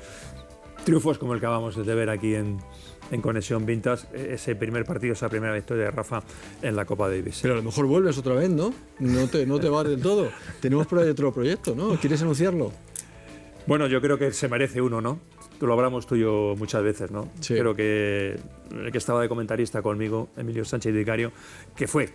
triunfos como el que acabamos de ver aquí en Conexión Vintage, ese primer partido, esa primera victoria de Rafa en la Copa Davis. Pero a lo mejor vuelves otra vez, ¿no? No te va del todo. Tenemos por ahí otro proyecto, ¿no? ¿Quieres anunciarlo? Bueno, yo creo que se merece uno, ¿no? Lo hablamos tú y yo muchas veces, ¿no? Sí. Creo que el que estaba de comentarista conmigo, Emilio Sánchez Vicario, que fue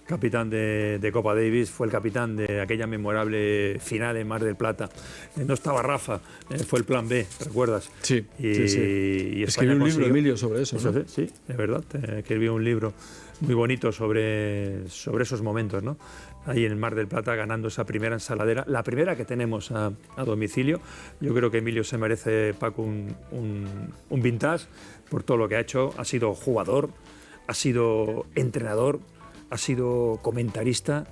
capitán de Copa Davis, fue el capitán de aquella memorable final en Mar del Plata. No estaba Rafa, fue el plan B, ¿recuerdas? Sí, y sí. España Escribió un libro, Emilio, sobre eso, ¿no? Sí, es verdad, escribió un libro muy bonito sobre esos momentos, ¿no? Ahí en el Mar del Plata, ganando esa primera ensaladera, la primera que tenemos a domicilio. Yo creo que Emilio se merece, Paco, un vintage por todo lo que ha hecho. Ha sido jugador, ha sido entrenador, ha sido comentarista,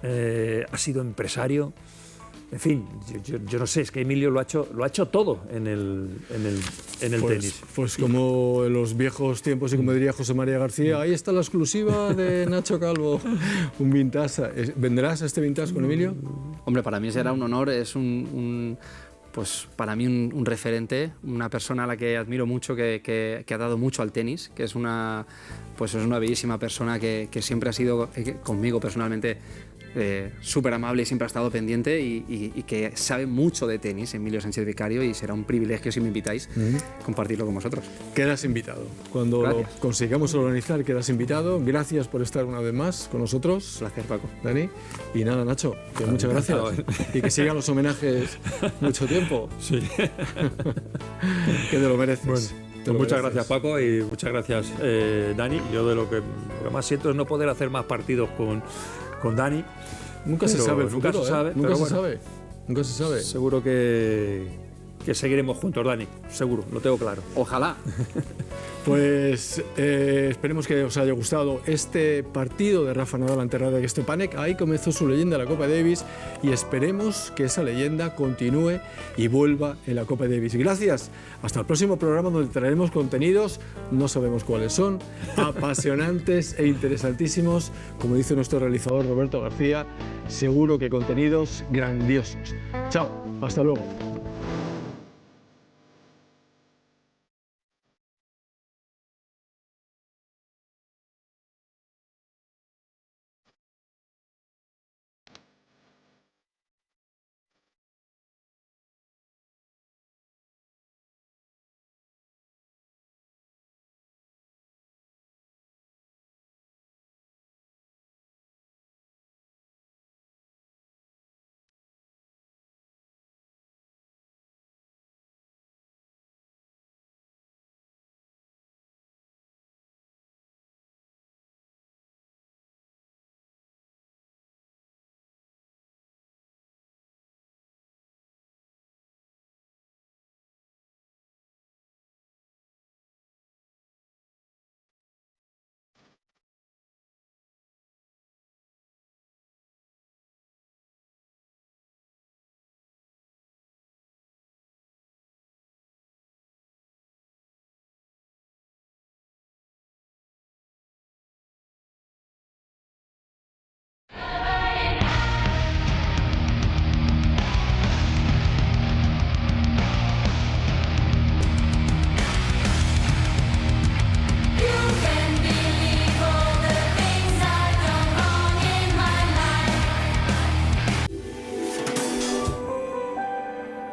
ha sido empresario. En fin, yo no sé, es que Emilio lo ha hecho todo en el tenis. Pues como en los viejos tiempos y como diría José María García, ahí está la exclusiva de Nacho Calvo, un vintage. ¿Vendrás a este vintage con Emilio? Hombre, para mí será un honor, es pues para mí un referente, una persona a la que admiro mucho, que ha dado mucho al tenis, que es una bellísima persona que siempre ha sido conmigo personalmente súper amable y siempre ha estado pendiente y que sabe mucho de tenis, Emilio Sánchez Vicario, y será un privilegio, si me invitáis, compartirlo con vosotros. Quedas invitado. Cuando lo consigamos organizar, quedas invitado. Gracias por estar una vez más con nosotros. Placer, Paco. Dani. Y nada, Nacho, que muchas gracias. Y que sigan los homenajes mucho tiempo. Sí. Que te lo mereces. Bueno. Te lo muchas mereces. gracias, Paco, y muchas gracias, Dani. Yo lo que más siento es no poder hacer más partidos con Dani. Nunca se sabe el futuro, nunca se sabe, nunca pero se bueno, sabe. Nunca se sabe. Seguro que seguiremos juntos, Dani. Seguro, lo tengo claro. Ojalá. Pues esperemos que os haya gustado este partido de Rafa Nadal ante Radek Stepanek. Ahí comenzó su leyenda en la Copa Davis y esperemos que esa leyenda continúe y vuelva en la Copa Davis. Gracias. Hasta el próximo programa donde traeremos contenidos, no sabemos cuáles son, apasionantes e interesantísimos. Como dice nuestro realizador Roberto García, seguro que contenidos grandiosos. Chao, hasta luego.